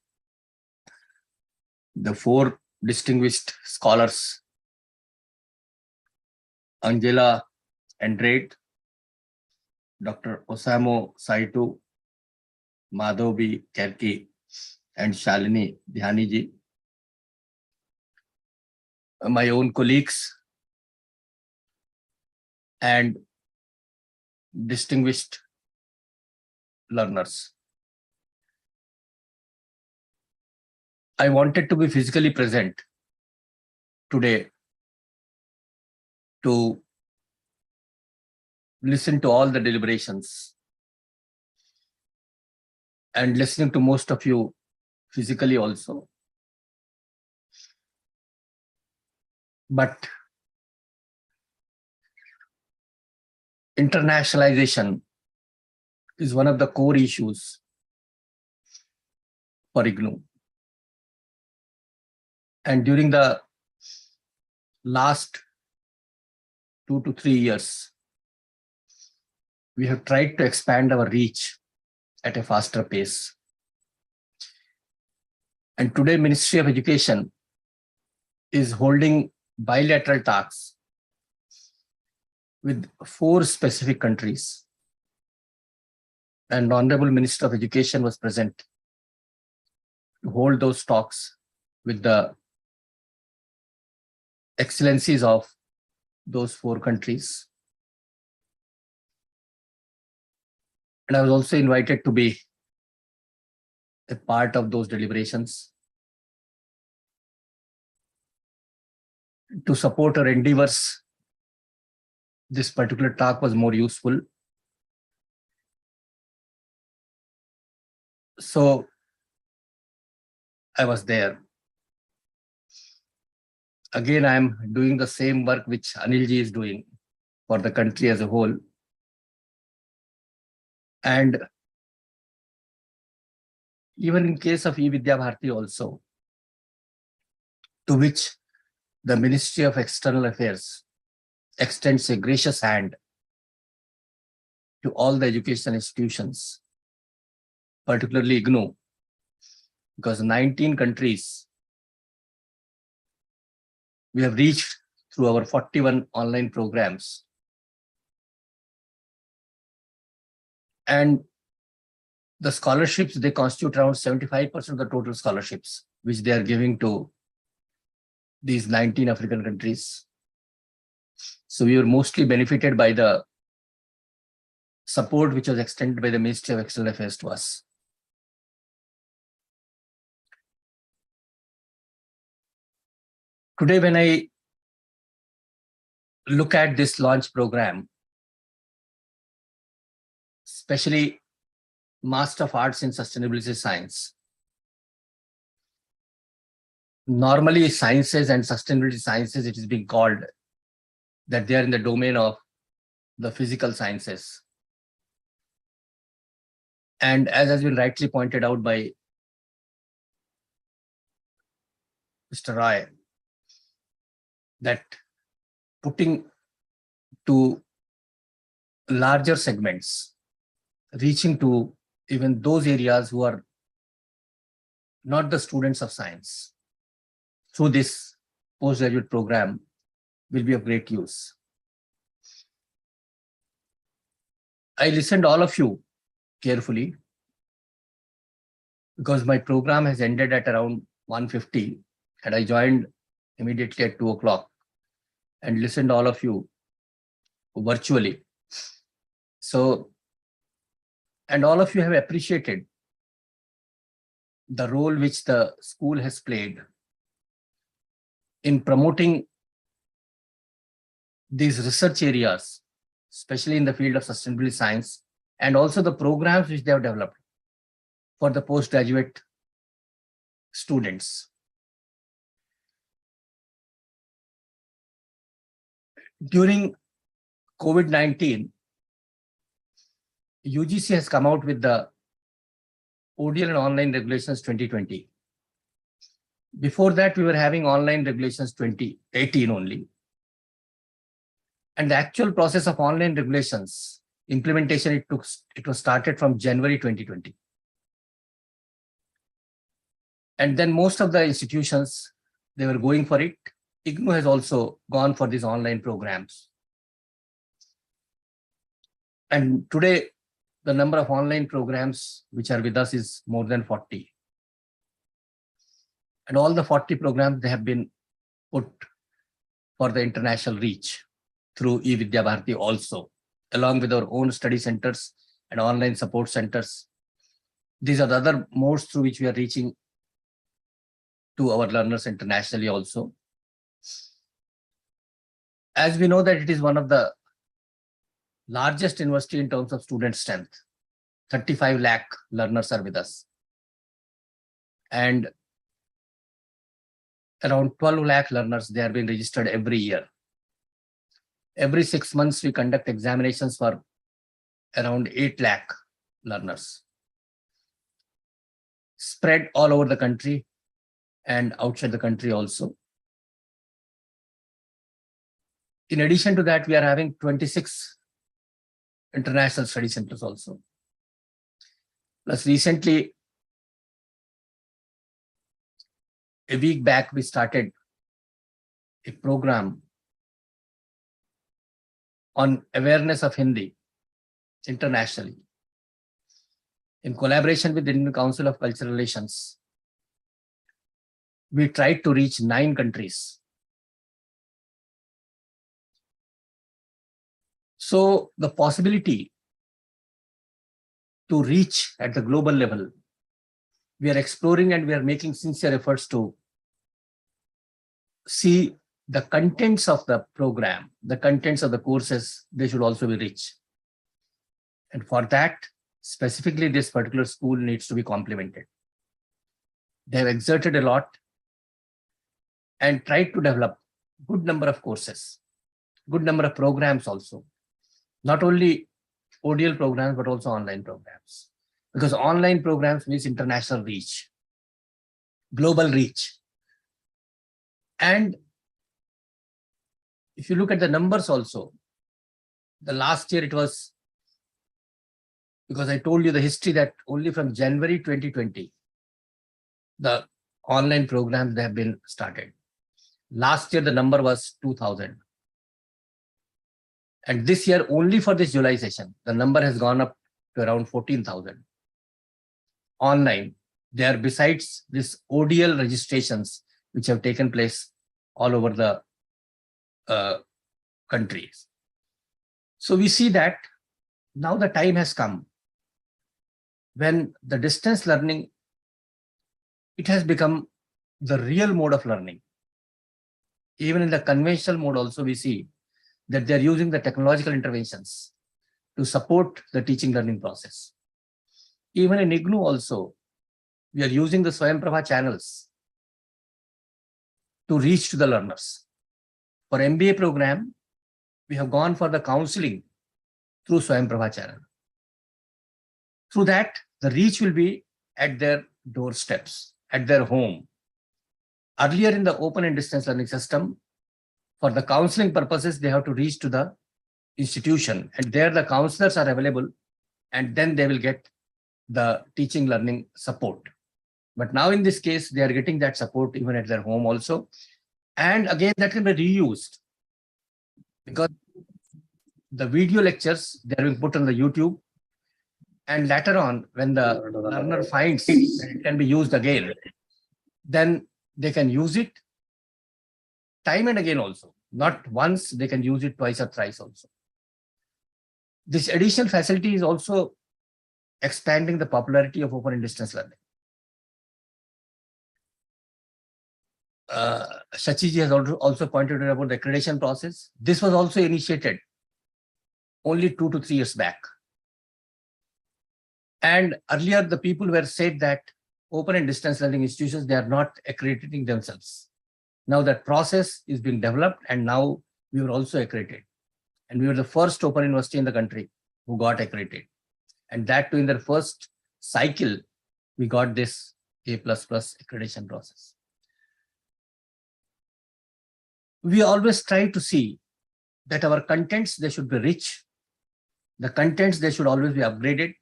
the four distinguished scholars, Angela Andrade, Dr. Osamu Saito, Madhavi Karki, and Shalini Dhyani ji, my own colleagues, and distinguished learners. I wanted to be physically present today to listen to all the deliberations, and listening to most of you physically also. But internationalization is one of the core issues for IGNOU. And during the last 2 to 3 years, we have tried to expand our reach at a faster pace. And today, Ministry of Education is holding bilateral talks with 4 specific countries. And Honorable Minister of Education was present to hold those talks with the excellencies of those 4 countries. And I was also invited to be a part of those deliberations to support our endeavors. This particular talk was more useful. So I was there. Again, I am doing the same work which Anilji is doing for the country as a whole. And even in case of E-Vidya Bharati also, to which the Ministry of External Affairs extends a gracious hand to all the educational institutions, particularly IGNOU, because 19 countries we have reached through our 41 online programs. And the scholarships, they constitute around 75% of the total scholarships, which they are giving to these 19 African countries. So we were mostly benefited by the support which was extended by the Ministry of External Affairs to us. Today, when I look at this launch program, especially Master of Arts in Sustainability Science, normally sciences and sustainability sciences, it is being called that they are in the domain of the physical sciences. And as has been rightly pointed out by Mr. Roy, that putting to larger segments, reaching to even those areas who are not the students of science, through this postgraduate program will be of great use. I listened to all of you carefully because my program has ended at around 1:50 and I joined immediately at 2 o'clock and listened to all of you virtually. So, and all of you have appreciated the role which the school has played in promoting these research areas, especially in the field of sustainability science, and also the programs which they have developed for the postgraduate students. During COVID-19, UGC has come out with the ODL and online regulations 2020. Before that, we were having online regulations 2018 only. And the actual process of online regulations implementation, it was started from January 2020. And then most of the institutions, they were going for it. IGNOU has also gone for these online programs. And today, the number of online programs which are with us is more than 40. And all the 40 programs, they have been put for the international reach through eVidya Bharati also, along with our own study centers and online support centers. These are the other modes through which we are reaching to our learners internationally also. As we know that it is one of the largest university in terms of student strength. 35 lakh learners are with us. And around 12 lakh learners, they are being registered every year. Every 6 months, we conduct examinations for around 8 lakh learners, spread all over the country and outside the country also. In addition to that, we are having 26 international study centers also. Plus recently, a week back, we started a program on awareness of Hindi internationally. In collaboration with the Indian Council of Cultural Relations, we tried to reach 9 countries. So the possibility to reach at the global level, we are exploring and we are making sincere efforts to see the contents of the program, the contents of the courses, they should also be rich. And for that, specifically this particular school needs to be complemented. They have exerted a lot and tried to develop good number of courses, good number of programs also. Not only ODL programs, but also online programs. Because online programs means international reach, global reach. And if you look at the numbers also, the last year it was because I told you the history that only from January 2020, the online programs they have been started. Last year, the number was 2,000. And this year, only for this July session, the number has gone up to around 14,000. Online, there besides this ODL registrations, which have taken place all over the countries. So we see that now the time has come when the distance learning, it has become the real mode of learning. Even in the conventional mode also, we see that they're using the technological interventions to support the teaching learning process. Even in IGNOU also, we are using the Swayamprabha channels to reach to the learners. For MBA program, we have gone for the counseling through Swayamprabha channel. Through that, the reach will be at their doorsteps, at their home. Earlier in the open and distance learning system, for the counseling purposes, they have to reach to the institution, and there the counselors are available, and then they will get the teaching learning support. But now in this case, they are getting that support even at their home also. And again, that can be reused, because the video lectures, they are being put on the YouTube. And later on, when the learner finds that it can be used again, then they can use it time and again also. Not once, they can use it twice or thrice also. This additional facility is also expanding the popularity of open and distance learning. Shachiji has also pointed out about the accreditation process. This was also initiated only 2 to 3 years back. And earlier, the people were said that open and distance learning institutions, they are not accrediting themselves. Now that process is being developed, and now we were also accredited. And we were the first open university in the country who got accredited. And that too, in their first cycle, we got this A++ accreditation process. We always try to see that our contents, they should be rich. The contents, they should always be upgraded.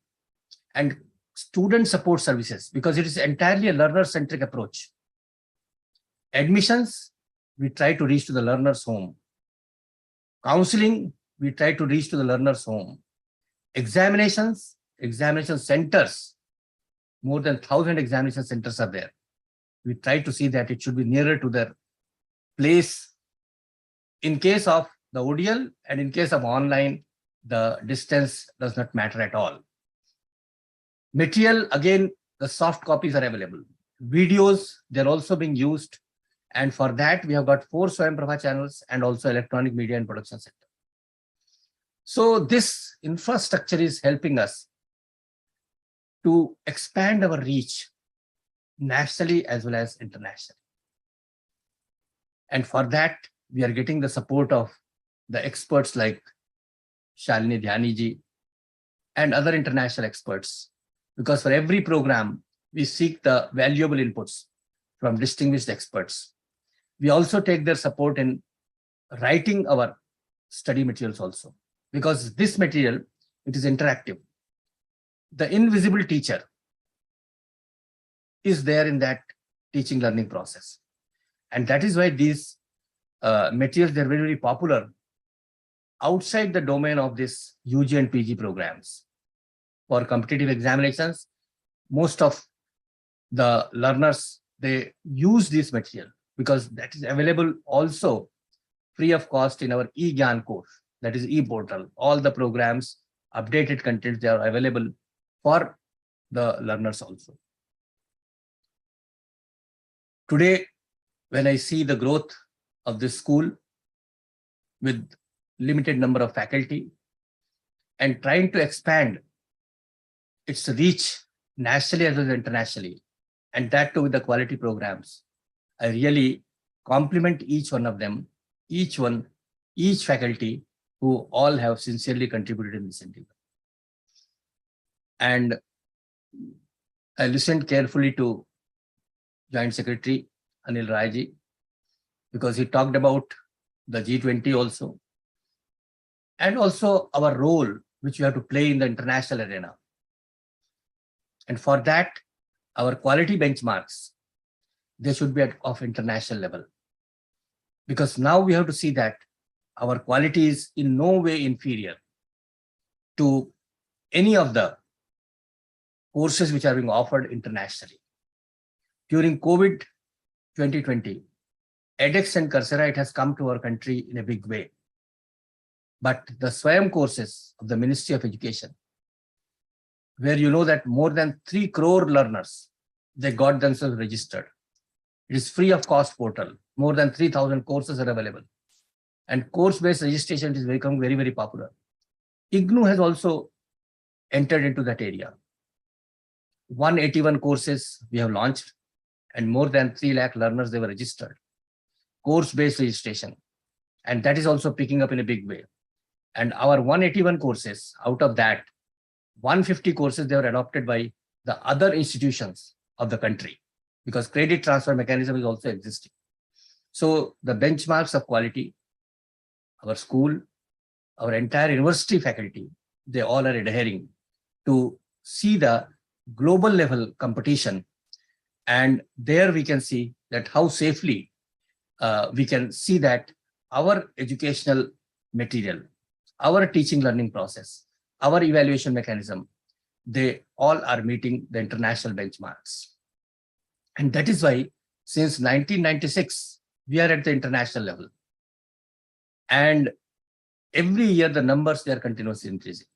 And student support services, because it is entirely a learner-centric approach. Admissions, we try to reach to the learner's home. Counseling, we try to reach to the learner's home. Examinations, examination centers, more than 1,000 examination centers are there. We try to see that it should be nearer to their place. In case of the ODL and in case of online, the distance does not matter at all. Material, again, the soft copies are available. Videos, they're also being used. And for that, we have got 4 Swayamprabha channels and also electronic media and production center. So this infrastructure is helping us to expand our reach nationally as well as internationally. And for that, we are getting the support of the experts like Shalini Dhyani ji and other international experts. Because for every program, we seek the valuable inputs from distinguished experts. We also take their support in writing our study materials also. Because this material, it is interactive. The invisible teacher is there in that teaching learning process. And that is why these materials, they're very, very popular outside the domain of this UG and PG programs. For competitive examinations, most of the learners, they use this material because that is available also free of cost in our eGyan course, that is e-portal. All the programs, updated contents, they are available for the learners also. Today, when I see the growth of this school with limited number of faculty and trying to expand its reach nationally as well as internationally, and that too with the quality programs, I really compliment each one of them, each faculty who all have sincerely contributed in this endeavor. And I listened carefully to Joint Secretary Anil Rai, because he talked about the G20 also, and also our role which we have to play in the international arena. And for that, our quality benchmarks, they should be of international level. Because now we have to see that our quality is in no way inferior to any of the courses which are being offered internationally. During COVID 2020, edX and Coursera, it has come to our country in a big way. But the SWAYAM courses of the Ministry of Education, where you know that more than 3 crore learners, they got themselves registered. It is free of cost portal. More than 3,000 courses are available. And course-based registration is becoming very, very popular. IGNOU has also entered into that area. 181 courses we have launched, and more than 3 lakh learners, they were registered. Course-based registration. And that is also picking up in a big way. And our 181 courses, out of that, 150 courses, they were adopted by the other institutions of the country, because credit transfer mechanism is also existing. So the benchmarks of quality, our school, our entire university faculty, they all are adhering to see the global level competition. And there we can see that how safely we can see that our educational material, our teaching learning process, our evaluation mechanism, they all are meeting the international benchmarks. And that is why since 1996, we are at the international level. And every year the numbers, they are continuously increasing.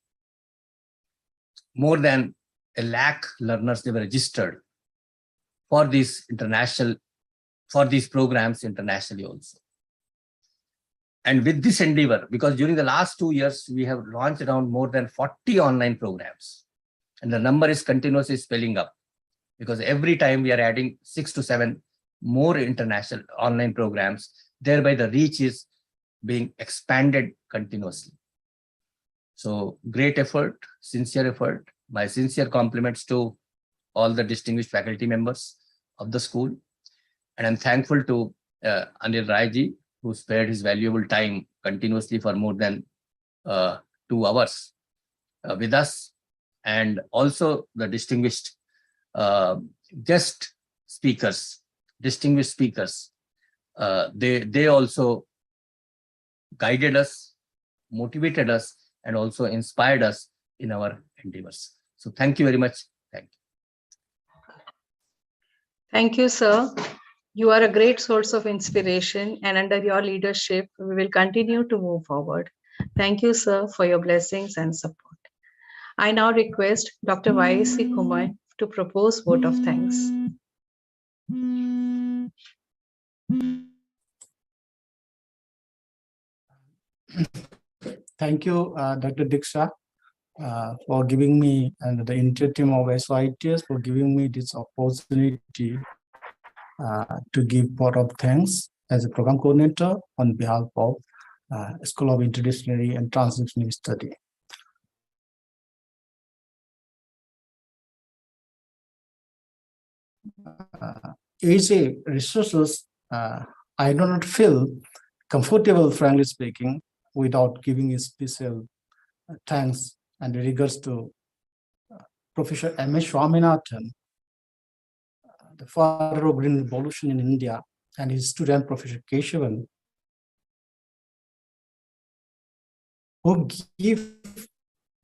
More than 1 lakh learners, they were registered for these international, for these programs internationally also. And with this endeavor, because during the last 2 years, we have launched around more than 40 online programs. And the number is continuously spelling up, because every time we are adding 6 to 7 more international online programs, thereby the reach is being expanded continuously. So great effort, sincere effort. My sincere compliments to all the distinguished faculty members of the school. And I'm thankful to Anil Rai, who spared his valuable time continuously for more than 2 hours with us. And also the distinguished guest speakers, distinguished speakers. They also guided us, motivated us, and also inspired us in our endeavors. So thank you very much. Thank you. Thank you, sir. You are a great source of inspiration, and under your leadership, we will continue to move forward. Thank you, sir, for your blessings and support. I now request Dr. Y.C. Kumar to propose vote of thanks. Thank you, Dr. Diksha, for giving me and the entire team of SYTS for giving me this opportunity to give vote of thanks as a program coordinator on behalf of School of Interdisciplinary and Transdisciplinary Study. As a researcher, I do not feel comfortable, frankly speaking, without giving a special thanks and regards to Professor M.S. Swaminathan, the father of Green Revolution in India, and his student, Professor Keshavan, who give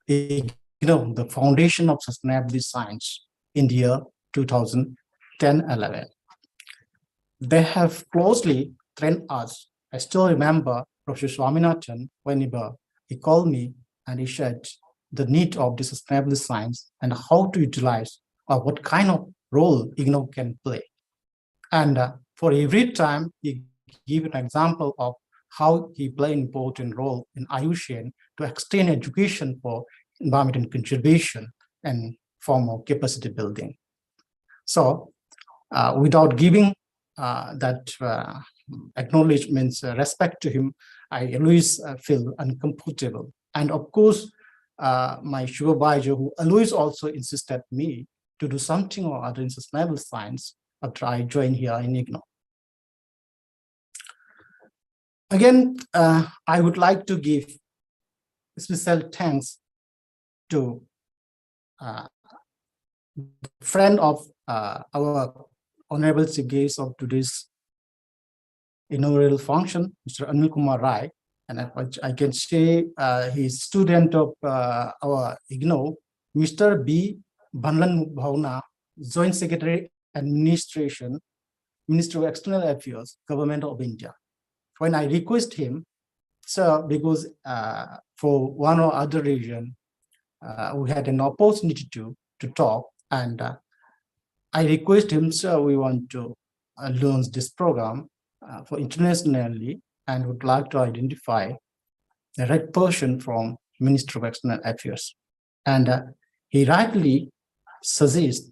the foundation of sustainability science in the year 2010-11. They have closely trained us. I still remember Professor Swaminathan, whenever he called me and he said the need of the sustainability science and how to utilize or what kind of role IGNOU can play. And for every time, he gave an example of how he played an important role in IUCN to extend education for environmental conservation and form of capacity building. So without giving that acknowledgement, respect to him, I always feel uncomfortable. And of course, my supervisor, who always also insisted me to do something or other in sustainable science after I joined here in IGNOU. Again, I would like to give special thanks to friend of our honorable chief guest of today's inaugural function, Mr. Anil Kumar Rai, and I can say he's student of our IGNO, Mr. B. Bhanlan Bhavna, Joint Secretary Administration, Ministry of External Affairs, Government of India. When I request him, sir, because for one or other reason, we had an opportunity to talk, and I request him, sir, we want to launch this program for internationally, and would like to identify the right person from Ministry of External Affairs. And he rightly suggests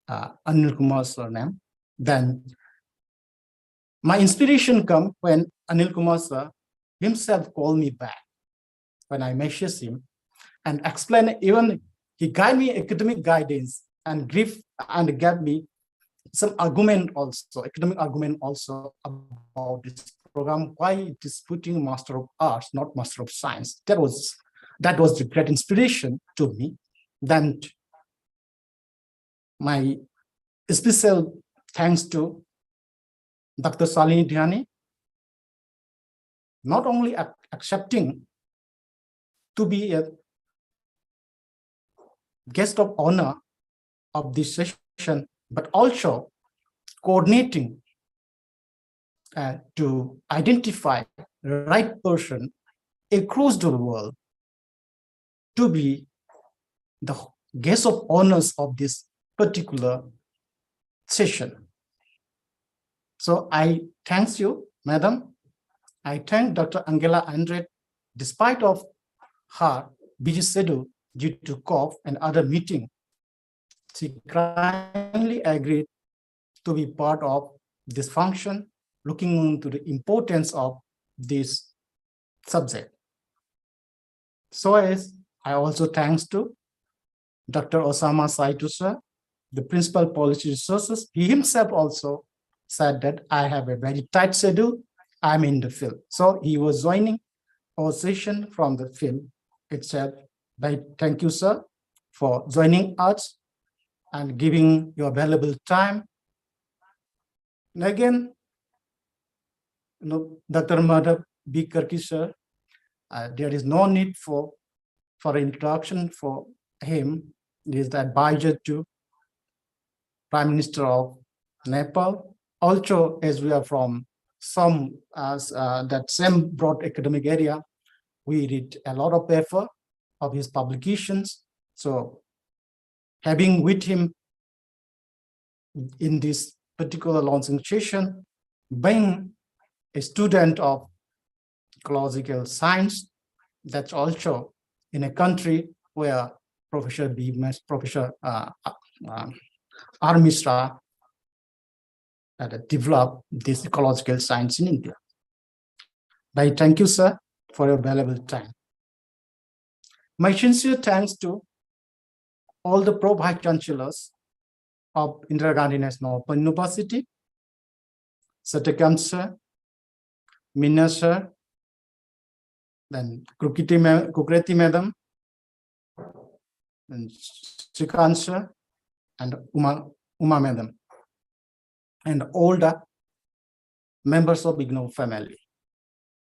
Anil Kumar's surname. Then my inspiration come when Anil Kumar sir himself called me back when I messaged him and explained, even he gave me academic guidance and gave me some argument also, academic argument also about this program, why it is putting Master of Arts, not Master of Science. That was the great inspiration to me. Then my special thanks to Dr. Salini Dhyani, not only accepting to be a guest of honor of this session, but also coordinating to identify the right person across the world to be the guest of honors of this particular session. So I thank you, madam. I thank Dr. Angela Andrade, despite of her busy schedule due to cough and other meeting. She kindly agreed to be part of this function, looking into the importance of this subject. So as I also thanks to Dr. Osama Saito sir, the principal policy resources. He himself also said that I have a very tight schedule. I'm in the field. So he was joining our session from the field itself. Thank you, sir, for joining us and giving your valuable time. And again, Dr. Madhav B. Karki, sir, there is no need for introduction for him. He is the advisor to Prime Minister of Nepal. Also, as we are from that same broad academic area, we read a lot of paper of his publications. So having with him in this particular launching session, being a student of ecological science, that's also in a country where Professor R. Mishra developed this ecological science in India. I thank you, sir, for your valuable time. My sincere thanks to all the Pro-Vice Chancellors of Indira Gandhi National Open University, Satyakam sir, Meena sir, then Kukreti madam, and Srikant sir, and Uma madam, and all the members of IGNO family,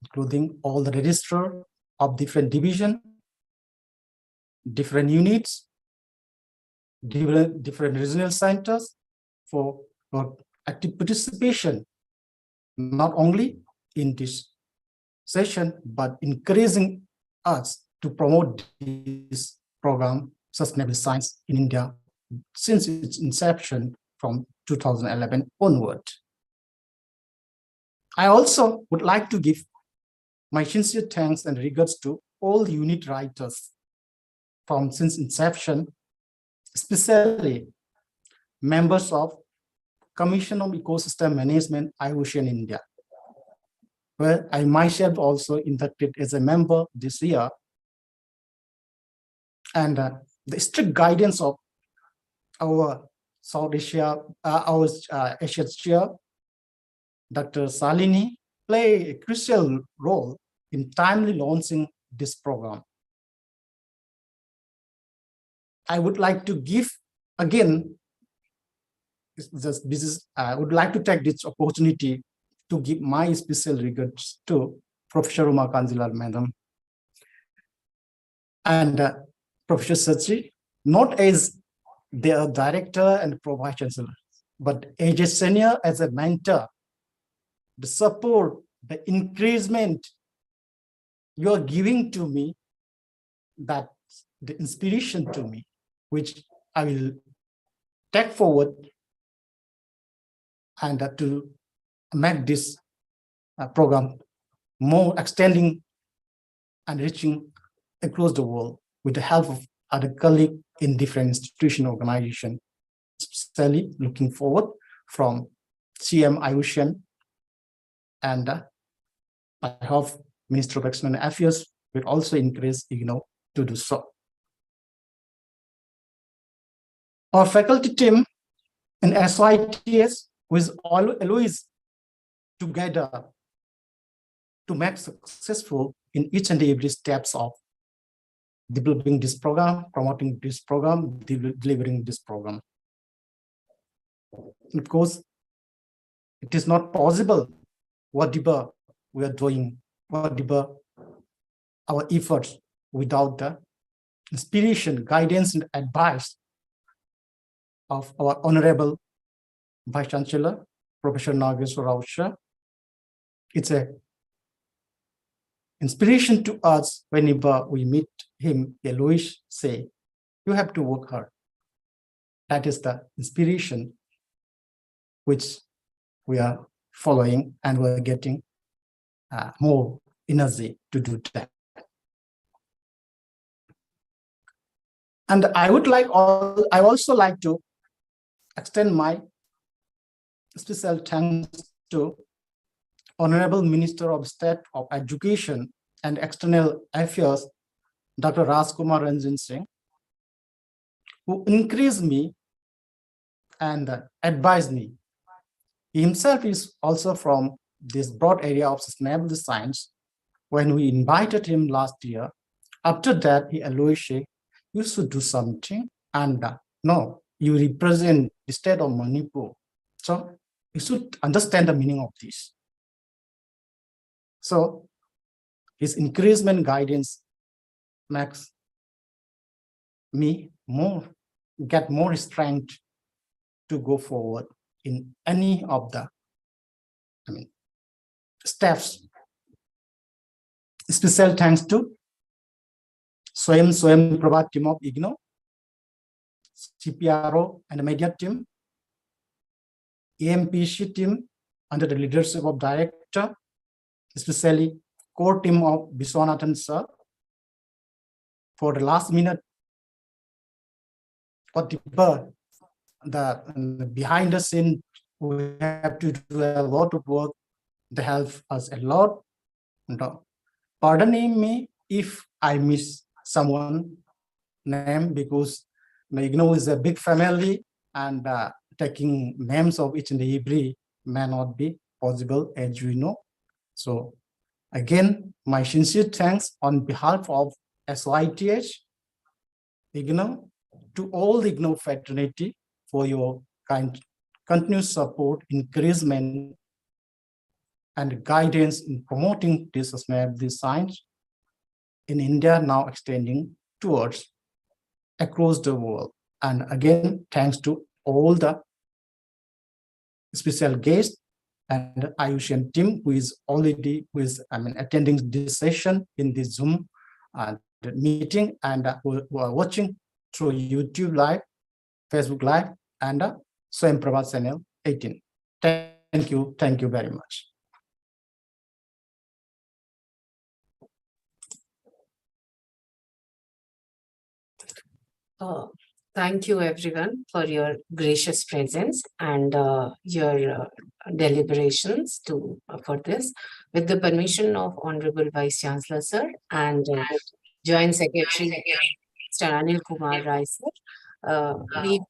including all the registrar of different division, different units, different regional centers for active participation, not only in this session, but encouraging us to promote this program, Sustainable Science in India, since its inception from 2011 onward. I also would like to give my sincere thanks and regards to all unit writers from since inception, especially members of Commission on Ecosystem Management, IUCN India, where I myself also inducted as a member this year. And the strict guidance of our South Asia, our Asia chair, Dr. Salini, play a crucial role in timely launching this program. I would like to give again, I would like to take this opportunity to give my special regards to Professor Uma Kanzilar Madam and Professor Sachi, not as their director and pro-vice chancellor, but as a senior, as a mentor, the support, the encouragement you are giving to me, that the inspiration to me, which I will take forward and to make this program more extending and reaching across the world with the help of other colleagues in different institutional organizations, especially looking forward from CM IUCN, and I hope Minister of External Affairs will also encourage IGNOU to do so. Our faculty team in SYTS, who is always together to make successful in each and every steps of developing this program, promoting this program, delivering this program. Of course, it is not possible whatever we are doing, whatever our efforts, without the inspiration, guidance, and advice of our Honorable Vice Chancellor, Professor Nageswar Rao. It's a inspiration to us whenever we meet him. He always say, you have to work hard. That is the inspiration which we are following, and we're getting more energy to do that. And I also like to extend my special thanks to Honorable Minister of State of Education and External Affairs, Dr. Rajkumar Ranjan Singh, who encouraged me and advised me. He himself is also from this broad area of sustainable science. When we invited him last year, after that, he always said, you should do something, and no, you represent the state of Manipur. So you should understand the meaning of this. So his encouragement, guidance makes me get more strength to go forward in any of the steps. Special thanks to Swayam Prabhat team of IGNOU, CPRO and the media team, AMPC team under the leadership of director, especially core team of Viswanathan sir, for the last minute, whatever the behind the scene, we have to do a lot of work. They help us a lot. Pardon me if I miss someone name, because IGNOU is a big family, and taking names of each and every may not be possible, as you know. So again, my sincere thanks on behalf of SYTH, IGNOU, to all the IGNOU fraternity for your continuous support, encouragement, and guidance in promoting this sustainable science in India, now extending towards across the world. And again, thanks to all the special guests and IUCN team who is attending this session in this Zoom meeting, and who are watching through YouTube Live, Facebook Live, and Swayam Prabhat Channel 18. Thank you very much. Thank you, everyone, for your gracious presence and your deliberations for this. With the permission of Honorable Vice Chancellor, sir, and Joint Secretary, Mr. Anil Kumar Rai, sir, we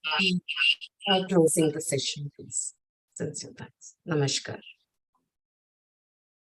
are closing the session, please. Sincere thanks. Namaskar.